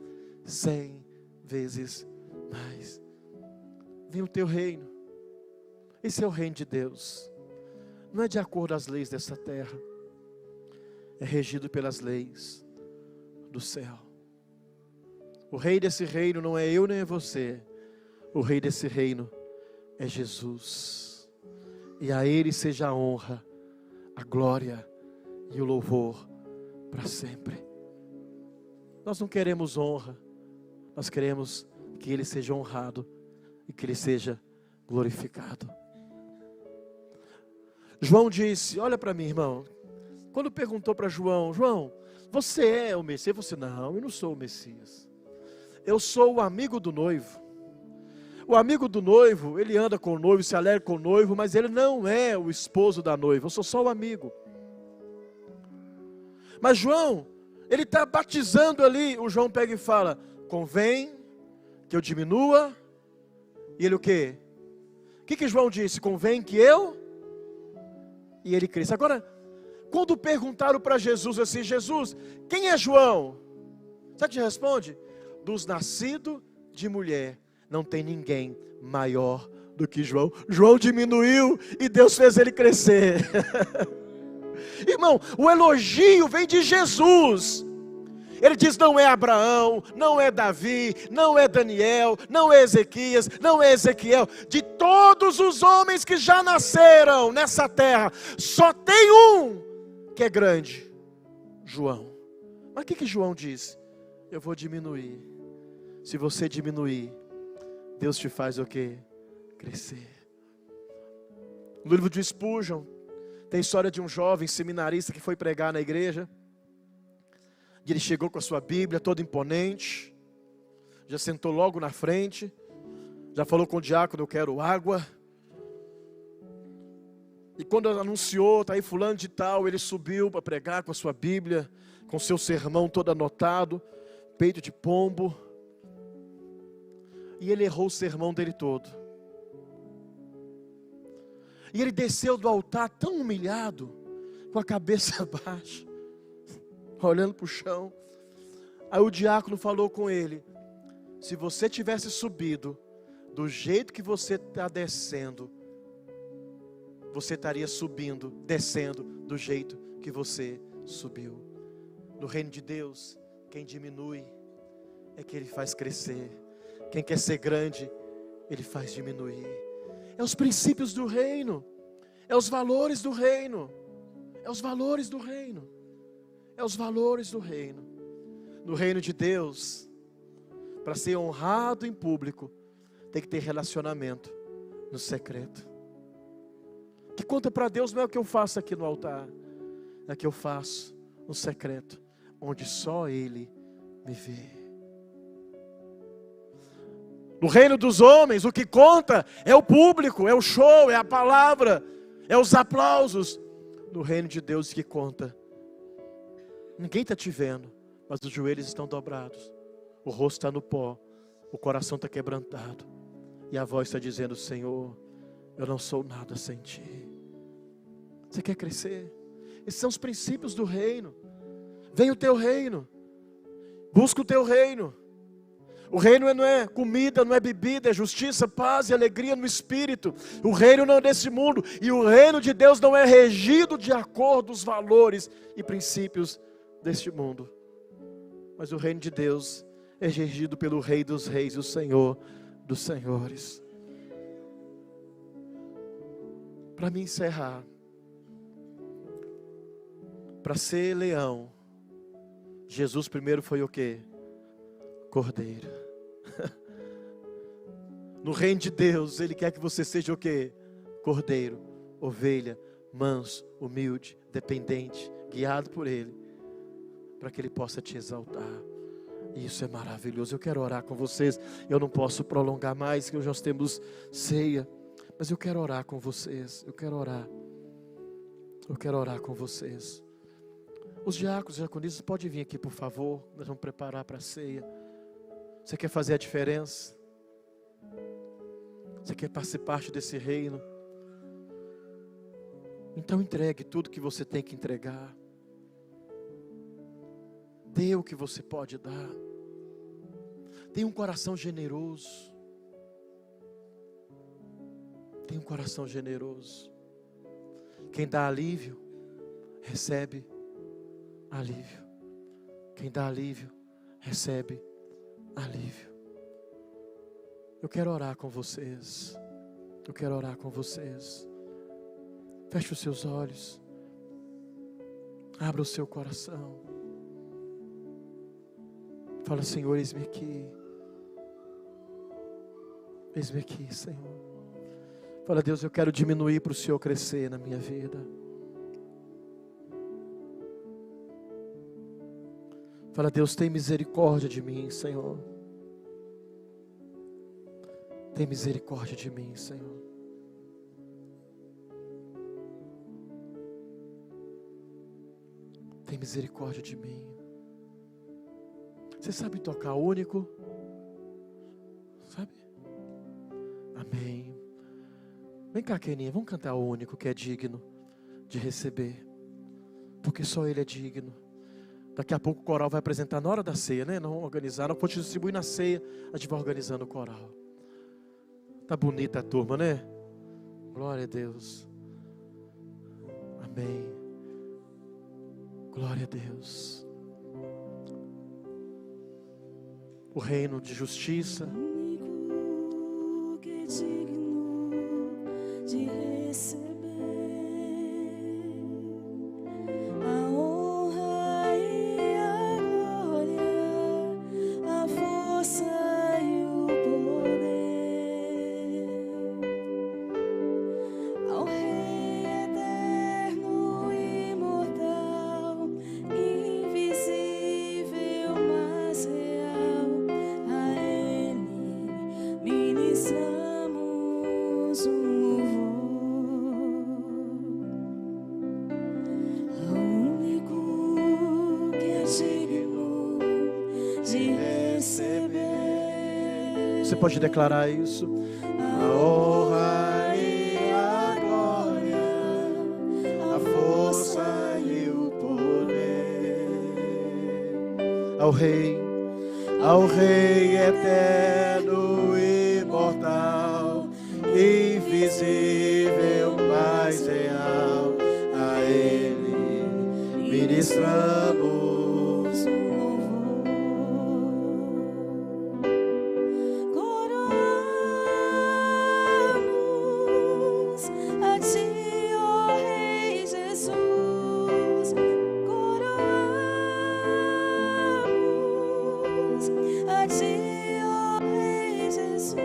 S1: 100 vezes mais. Vem o teu reino. Esse é o reino de Deus. Não é de acordo às leis dessa terra. É regido pelas leis do céu. O rei desse reino não é eu nem é você. O rei desse reino é Jesus. E a Ele seja a honra, a glória e o louvor para sempre. Nós não queremos honra. Nós queremos que Ele seja honrado e que Ele seja glorificado. João disse, olha para mim, irmão. Quando perguntou para João, João, você é o Messias? Você, não, eu não sou o Messias. Eu sou o amigo do noivo. O amigo do noivo, ele anda com o noivo, se alegra com o noivo, mas ele não é o esposo da noiva. Eu sou só o amigo. Mas João, ele está batizando ali. O João pega e fala, convém que eu diminua. E ele o quê? O que João disse? Convém que eu e ele cresça. Agora, quando perguntaram para Jesus assim, Jesus, quem é João? Sabe o que responde? Dos nascidos de mulher, não tem ninguém maior do que João. João diminuiu e Deus fez ele crescer. Irmão, o elogio vem de Jesus. Ele diz, não é Abraão, não é Davi, não é Daniel, não é Ezequias, não é Ezequiel. De todos os homens que já nasceram nessa terra, só tem um que é grande, João. Mas o que João diz? Eu vou diminuir. Se você diminuir, Deus te faz o quê? Crescer. No livro de Spurgeon, tem a história de um jovem seminarista que foi pregar na igreja. E ele chegou com a sua Bíblia, todo imponente. Já sentou logo na frente. Já falou com o diácono, eu quero água. E quando anunciou, está aí fulano de tal, ele subiu para pregar com a sua Bíblia, com seu sermão todo anotado, peito de pombo. E ele errou o sermão dele todo. E ele desceu do altar tão humilhado, com a cabeça baixa, olhando para o chão. Aí o diácono falou com ele, se você tivesse subido do jeito que você está descendo, você estaria subindo, descendo do jeito que você subiu. No reino de Deus, quem diminui é que Ele faz crescer. Quem quer ser grande, Ele faz diminuir. É os princípios do reino. É os valores do reino. É os valores do reino. É os valores do reino. No reino de Deus, para ser honrado em público, tem que ter relacionamento no secreto. Que conta para Deus não é o que eu faço aqui no altar, é o que eu faço no secreto, onde só Ele me vê. No reino dos homens, o que conta é o público, é o show, é a palavra, é os aplausos. No reino de Deus, o que conta, ninguém está te vendo, mas os joelhos estão dobrados, o rosto está no pó, o coração está quebrantado, e a voz está dizendo, Senhor, eu não sou nada sem Ti. Você quer crescer? Esses são os princípios do reino. Vem o teu reino, busca o teu reino. O reino não é comida, não é bebida, é justiça, paz e alegria no Espírito. O reino não é desse mundo, e o reino de Deus não é regido de acordo com os valores e princípios deste mundo. Mas o reino de Deus é regido pelo Rei dos Reis e o Senhor dos Senhores. Para me encerrar, para ser leão, Jesus primeiro foi o quê? Cordeiro. No reino de Deus, Ele quer que você seja o quê? Cordeiro. ovelha, manso, humilde, dependente, guiado por Ele, para que Ele possa te exaltar. Isso é maravilhoso. Eu quero orar com vocês. Eu não posso prolongar mais, que hoje nós temos ceia, mas eu quero orar com vocês. Eu quero orar com vocês. Os diáconos e diaconisas podem vir aqui, por favor. Nós vamos preparar para a ceia. Você quer fazer a diferença? Você quer fazer parte desse reino? Então entregue tudo que você tem que entregar. Dê o que você pode dar. Tenha um coração generoso. Tenha um coração generoso. Quem dá alívio, recebe alívio. Quem dá alívio, recebe alívio. Eu quero orar com vocês. Eu quero orar com vocês. Feche os seus olhos. Abra o seu coração. Fala: Senhor, eis-me aqui. Eis-me aqui, Senhor. Fala: Deus, eu quero diminuir para o Senhor crescer na minha vida. Fala: Deus, tem misericórdia de mim, Senhor. Tem misericórdia de mim, Senhor. Tem misericórdia de mim. Você sabe tocar único? Sabe? Amém. Vem cá, Keninha, vamos cantar o único que é digno de receber. Porque só Ele é digno. Daqui a pouco o coral vai apresentar na hora da ceia, né? Não organizar, não pode distribuir na ceia, a gente vai organizando o coral. Tá bonita a turma, né? Glória a Deus. Amém. Glória a Deus. O reino de justiça.
S2: Único que é digno de receber a honra e a glória, a força e o poder, ao Rei eterno, imortal, invisível, mas real. A Ele ministramos um louvor, ao único que é digno de receber.
S1: Você pode declarar isso? A honra e a glória, a força e o poder, ao Rei eterno, imortal, invisível, mas real. A Ele ministramos
S2: um louvor. Coroamos a Ti, ó Rei Jesus. Coroamos a Ti, ó Rei Jesus.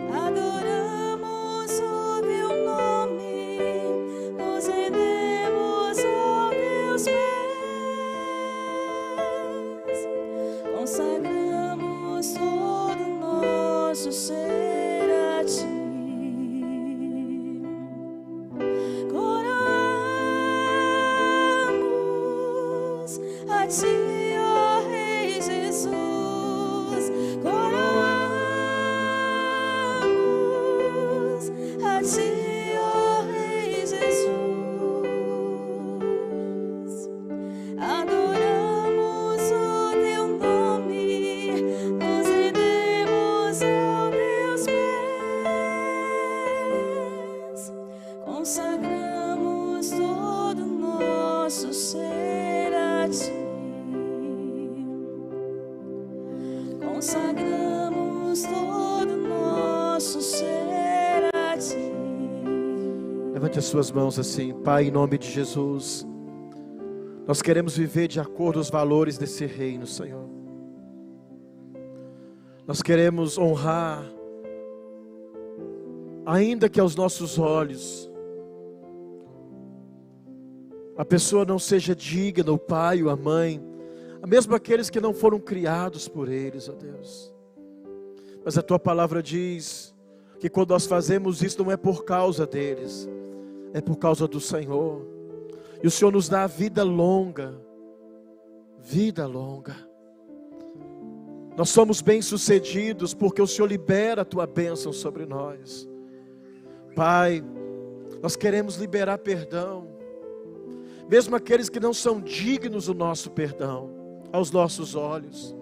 S2: Adoramos o Teu nome, nos rendemos aos Teus pés, consagramos todo nosso ser a Ti. Coroamos a Ti, ó Rei Jesus. Coroamos a Ti, ó Rei Jesus. Adoramos o Teu nome, nos rendemos aos Teus pés, consagramos todo nosso ser a Ti. Consagramos todo nosso ser a Ti.
S1: Levante as suas mãos assim. Pai, em nome de Jesus, nós queremos viver de acordo aos valores desse reino, Senhor. Nós queremos honrar ainda que aos nossos olhos a pessoa não seja digna, o pai ou a mãe, mesmo aqueles que não foram criados por eles, ó Deus. Mas a tua palavra diz que quando nós fazemos isso não é por causa deles, é por causa do Senhor. E o Senhor nos dá a vida longa, vida longa. Nós somos bem-sucedidos porque o Senhor libera a tua bênção sobre nós. Pai, nós queremos liberar perdão, mesmo aqueles que não são dignos do nosso perdão, aos nossos olhos.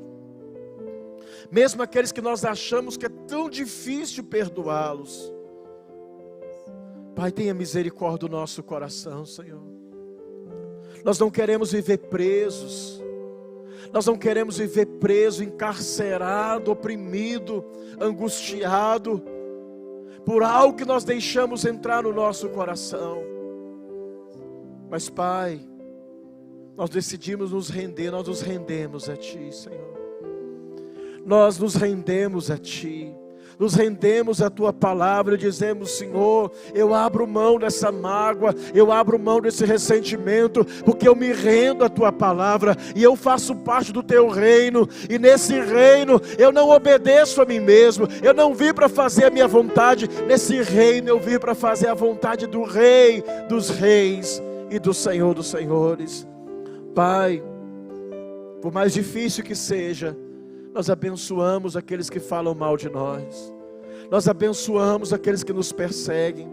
S1: Mesmo aqueles que nós achamos que é tão difícil perdoá-los. Pai, tenha misericórdia do nosso coração, Senhor. Nós não queremos viver presos. Nós não queremos viver preso, encarcerado, oprimido, angustiado, por algo que nós deixamos entrar no nosso coração. Mas Pai, nós decidimos nos render, nós nos rendemos a Ti, Senhor. Nós nos rendemos a Ti, nos rendemos à Tua palavra e dizemos: Senhor, eu abro mão dessa mágoa, eu abro mão desse ressentimento, porque eu me rendo à Tua palavra e eu faço parte do Teu reino, e nesse reino eu não obedeço a mim mesmo, eu não vim para fazer a minha vontade, nesse reino eu vim para fazer a vontade do Rei dos Reis e do Senhor dos Senhores. Pai, por mais difícil que seja, nós abençoamos aqueles que falam mal de nós, nós abençoamos aqueles que nos perseguem,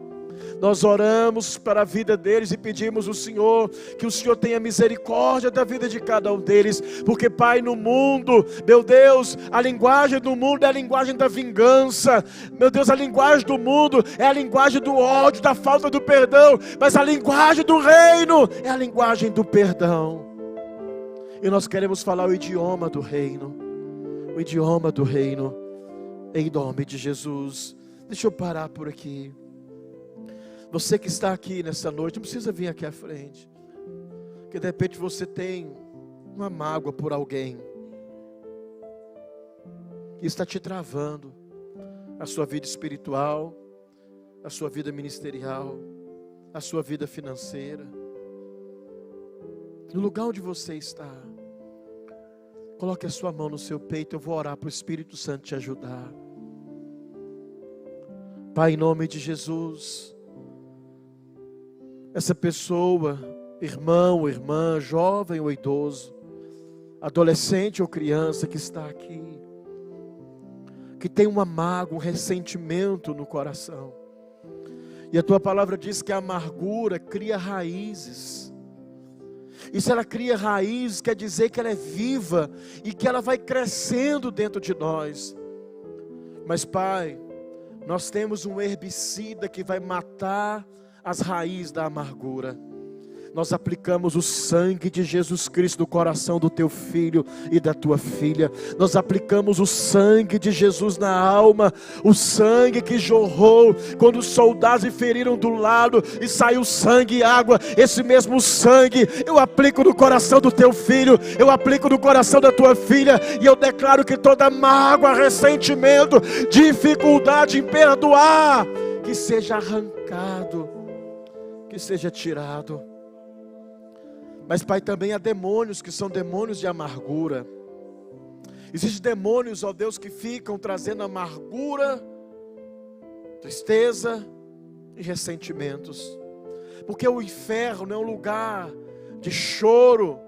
S1: nós oramos para a vida deles e pedimos ao Senhor, que o Senhor tenha misericórdia da vida de cada um deles, porque Pai, no mundo, meu Deus, a linguagem do mundo é a linguagem da vingança, meu Deus, a linguagem do mundo é a linguagem do ódio, da falta do perdão, mas a linguagem do reino é a linguagem do perdão, e nós queremos falar o idioma do reino, o idioma do reino, em nome de Jesus. Deixa eu parar por aqui. Você que está aqui nessa noite, não precisa vir aqui à frente, porque de repente você tem uma mágoa por alguém, que está te travando, a sua vida espiritual, a sua vida ministerial, a sua vida financeira. No lugar onde você está, coloque a sua mão no seu peito, eu vou orar para o Espírito Santo te ajudar. Pai, em nome de Jesus, essa pessoa, irmão ou irmã, jovem ou idoso, adolescente ou criança que está aqui, que tem uma mágoa, um ressentimento no coração, e a tua palavra diz que a amargura cria raízes. E se ela cria raízes, quer dizer que ela é viva e que ela vai crescendo dentro de nós. Mas Pai, nós temos um herbicida que vai matar as raízes da amargura. Nós aplicamos o sangue de Jesus Cristo no coração do teu filho e da tua filha. Nós aplicamos o sangue de Jesus na alma, o sangue que jorrou quando os soldados feriram do lado e saiu sangue e água. Esse mesmo sangue eu aplico no coração do teu filho, eu aplico no coração da tua filha, e eu declaro que toda mágoa, ressentimento, dificuldade em perdoar, que seja arrancado, que seja tirado. Mas Pai, também há demônios que são demônios de amargura. Existem demônios, ó Deus, que ficam trazendo amargura, tristeza e ressentimentos. Porque o inferno é um lugar de choro,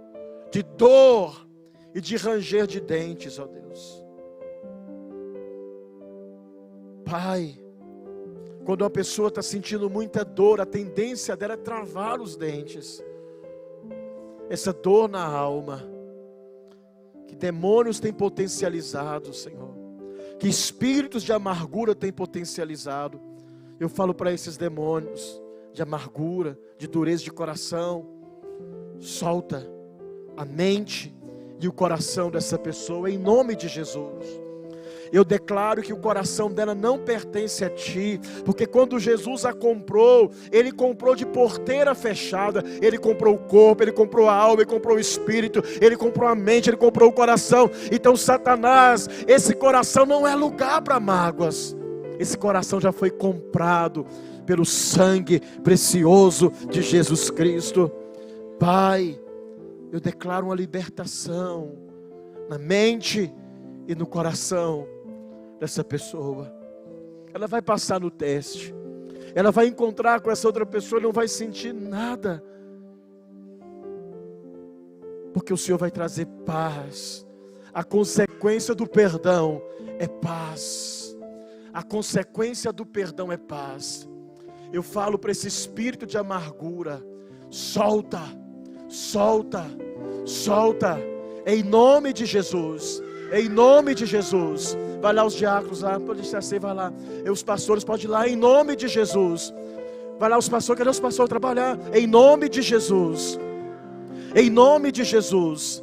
S1: de dor e de ranger de dentes, ó Deus. Pai, quando uma pessoa está sentindo muita dor, a tendência dela é travar os dentes. Essa dor na alma, que demônios têm potencializado, Senhor, que espíritos de amargura têm potencializado. Eu falo para esses demônios de amargura, de dureza de coração: solta a mente e o coração dessa pessoa, em nome de Jesus. Eu declaro que o coração dela não pertence a ti, porque quando Jesus a comprou, Ele comprou de porteira fechada. Ele comprou o corpo, Ele comprou a alma, Ele comprou o espírito, Ele comprou a mente, Ele comprou o coração. Então Satanás, esse coração não é lugar para mágoas, Esse coração já foi comprado pelo sangue precioso de Jesus Cristo. Pai, eu declaro uma libertação na mente e no coração dessa pessoa. Ela vai passar no teste, ela vai encontrar com essa outra pessoa e não vai sentir nada, porque o Senhor vai trazer paz. A consequência do perdão é paz. A consequência do perdão é paz. Eu falo para esse espírito de amargura: solta, solta, solta, em nome de Jesus, em nome de Jesus. Vai lá os diáconos lá, pode ser assim, vai lá. E os pastores podem ir lá, em nome de Jesus. Vai lá os pastores, cadê os pastores trabalhar? Em nome de Jesus, em nome de Jesus.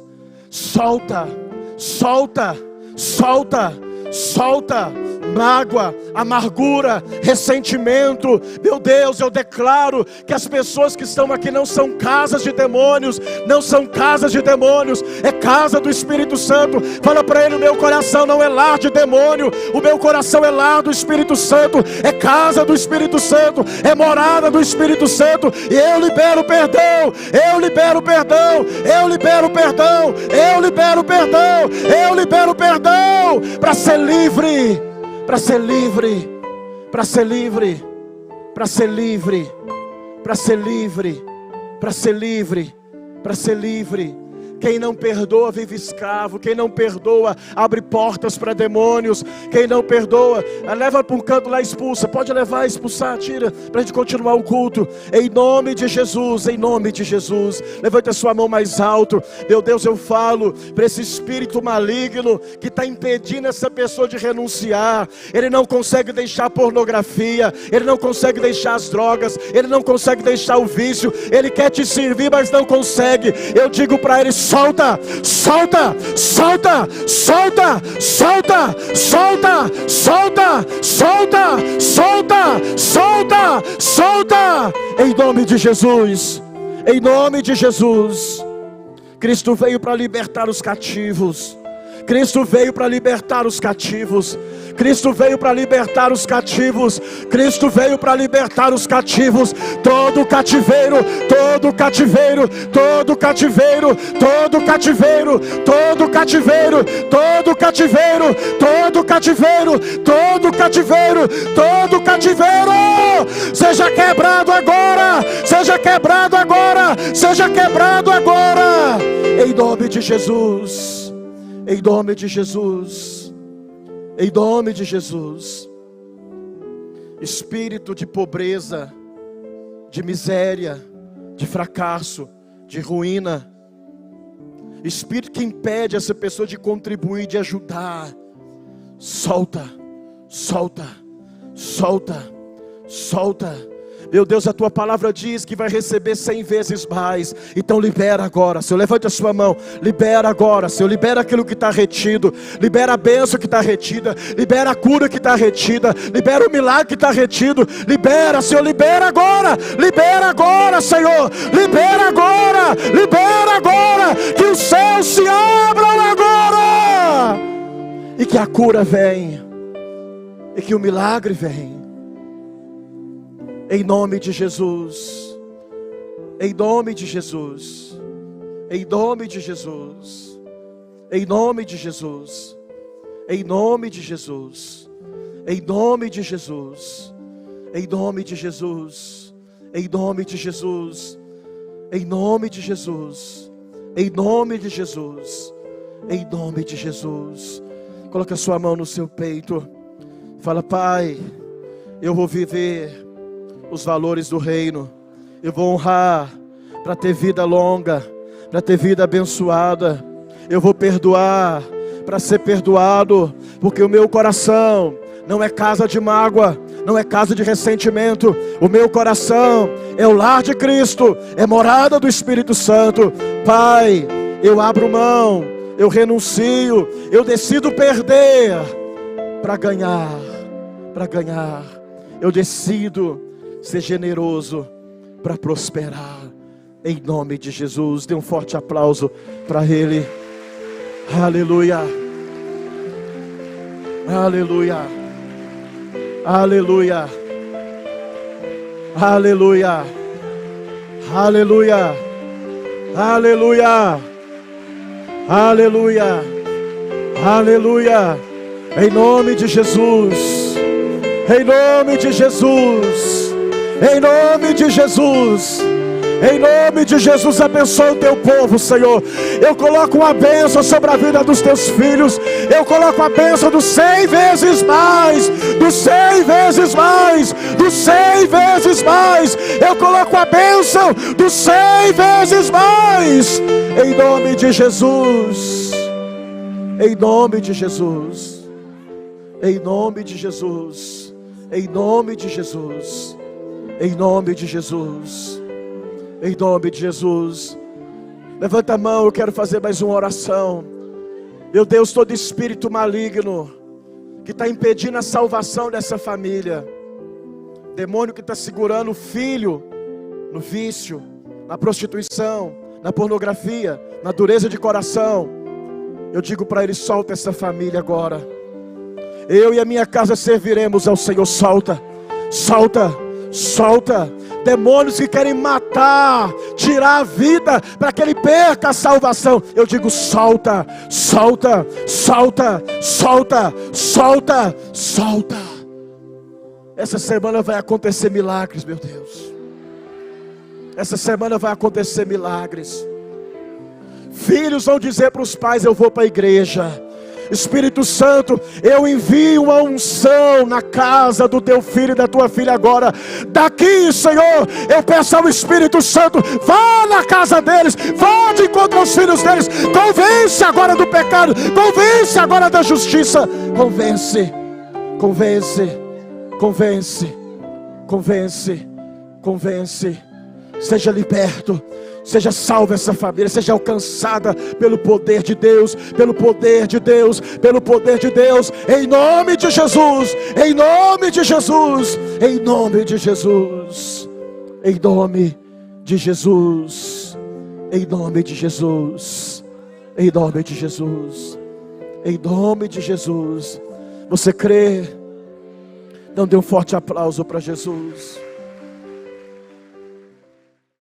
S1: Solta, solta, solta, solta. Mágoa, amargura, ressentimento. Meu Deus, eu declaro que as pessoas que estão aqui não são casas de demônios, não são casas de demônios, é casa do Espírito Santo. Fala para ele: o meu coração não é lar de demônio, o meu coração é lar do Espírito Santo, é casa do Espírito Santo, é morada do Espírito Santo. E eu libero perdão, eu libero perdão, eu libero perdão, eu libero perdão, eu libero perdão, para ser livre, para ser livre, para ser livre, para ser livre, para ser livre, para ser livre, para ser livre. Quem não perdoa vive escravo. Quem não perdoa abre portas para demônios. Quem não perdoa, leva para um canto lá, expulsa. Pode levar, expulsar, tira, para a gente continuar o culto. Em nome de Jesus, em nome de Jesus. Levante a sua mão mais alto. Meu Deus, eu falo para esse espírito maligno que está impedindo essa pessoa de renunciar. Ele não consegue deixar a pornografia, ele não consegue deixar as drogas, ele não consegue deixar o vício. Ele quer te servir, mas não consegue. Eu digo para ele: solta, solta, solta, solta, solta, solta, solta, solta, solta, solta, solta, em nome de Jesus, em nome de Jesus. Cristo veio para libertar os cativos. Cristo veio para libertar os cativos. Cristo veio para libertar os cativos. Cristo veio para libertar os cativos. Todo cativeiro, todo cativeiro, todo cativeiro, todo cativeiro, todo cativeiro, todo cativeiro, todo cativeiro, todo cativeiro, todo cativeiro, seja quebrado agora, seja quebrado agora, seja quebrado agora, em nome de Jesus, em nome de Jesus, em nome de Jesus. Espírito de pobreza, de miséria, de fracasso, de ruína, espírito que impede essa pessoa de contribuir, de ajudar, solta, solta, solta, solta. Meu Deus, a tua palavra diz que vai receber 100 vezes mais. Então libera agora, Senhor. Levante a sua mão. Libera agora, Senhor. Libera aquilo que está retido. Libera a bênção que está retida. Libera a cura que está retida. Libera o milagre que está retido. Libera, Senhor. Libera agora. Libera agora, Senhor. Libera agora. Libera agora. Que os céus se abram agora. E que a cura venha. E que o milagre venha. Em nome de Jesus, em nome de Jesus, em nome de Jesus, em nome de Jesus, em nome de Jesus, em nome de Jesus, em nome de Jesus, em nome de Jesus, em nome de Jesus, em nome de Jesus, em nome de Jesus. Coloque a sua mão no seu peito, fala: Pai, eu vou viver os valores do reino, eu vou honrar para ter vida longa, para ter vida abençoada. Eu vou perdoar para ser perdoado, porque o meu coração não é casa de mágoa, não é casa de ressentimento. O meu coração é o lar de Cristo, é morada do Espírito Santo. Pai, eu abro mão, eu renuncio, eu decido perder para ganhar, para ganhar. Eu decido ser generoso para prosperar, em nome de Jesus. Dê um forte aplauso para Ele. Aleluia, aleluia, Aleluia. Aleluia. Aleluia. Aleluia. Aleluia. Aleluia. Em nome de Jesus. Em nome de Jesus. Em nome de Jesus. Em nome de Jesus, abençoa o teu povo, Senhor. Eu coloco uma bênção sobre a vida dos teus filhos. Eu coloco a bênção dos 100 vezes mais. Dos 100 vezes mais. Dos 100 vezes mais. Eu coloco a bênção dos 100 vezes mais. Em nome de Jesus. Em nome de Jesus. Em nome de Jesus. Em nome de Jesus. Em nome de Jesus. Em nome de Jesus. Levanta a mão, eu quero fazer mais uma oração. Meu Deus, todo espírito maligno que está impedindo a salvação dessa família, demônio que está segurando o filho no vício, na prostituição, na pornografia, na dureza de coração, eu digo para ele: solta essa família agora. Eu e a minha casa serviremos ao Senhor. Solta, solta, solta. Demônios que querem matar, tirar a vida, para que ele perca a salvação, eu digo: solta, solta, solta, solta, solta, solta. Essa semana vai acontecer milagres, meu Deus. Essa semana vai acontecer milagres. Filhos vão dizer para os pais: eu vou para a igreja. Espírito Santo, eu envio uma unção na casa do teu filho e da tua filha agora. Daqui, Senhor, eu peço ao Espírito Santo: vá na casa deles, vá de encontro aos filhos deles. Convence agora do pecado, convence agora da justiça. Convence, convence, convence, convence, convence. Seja liberto. Seja salva essa família, seja alcançada pelo poder de Deus, pelo poder de Deus, pelo poder de Deus, em nome de Jesus, em nome de Jesus, em nome de Jesus, em nome de Jesus, em nome de Jesus, em nome de Jesus, em nome de Jesus. Você crê? Então dê um forte aplauso para Jesus.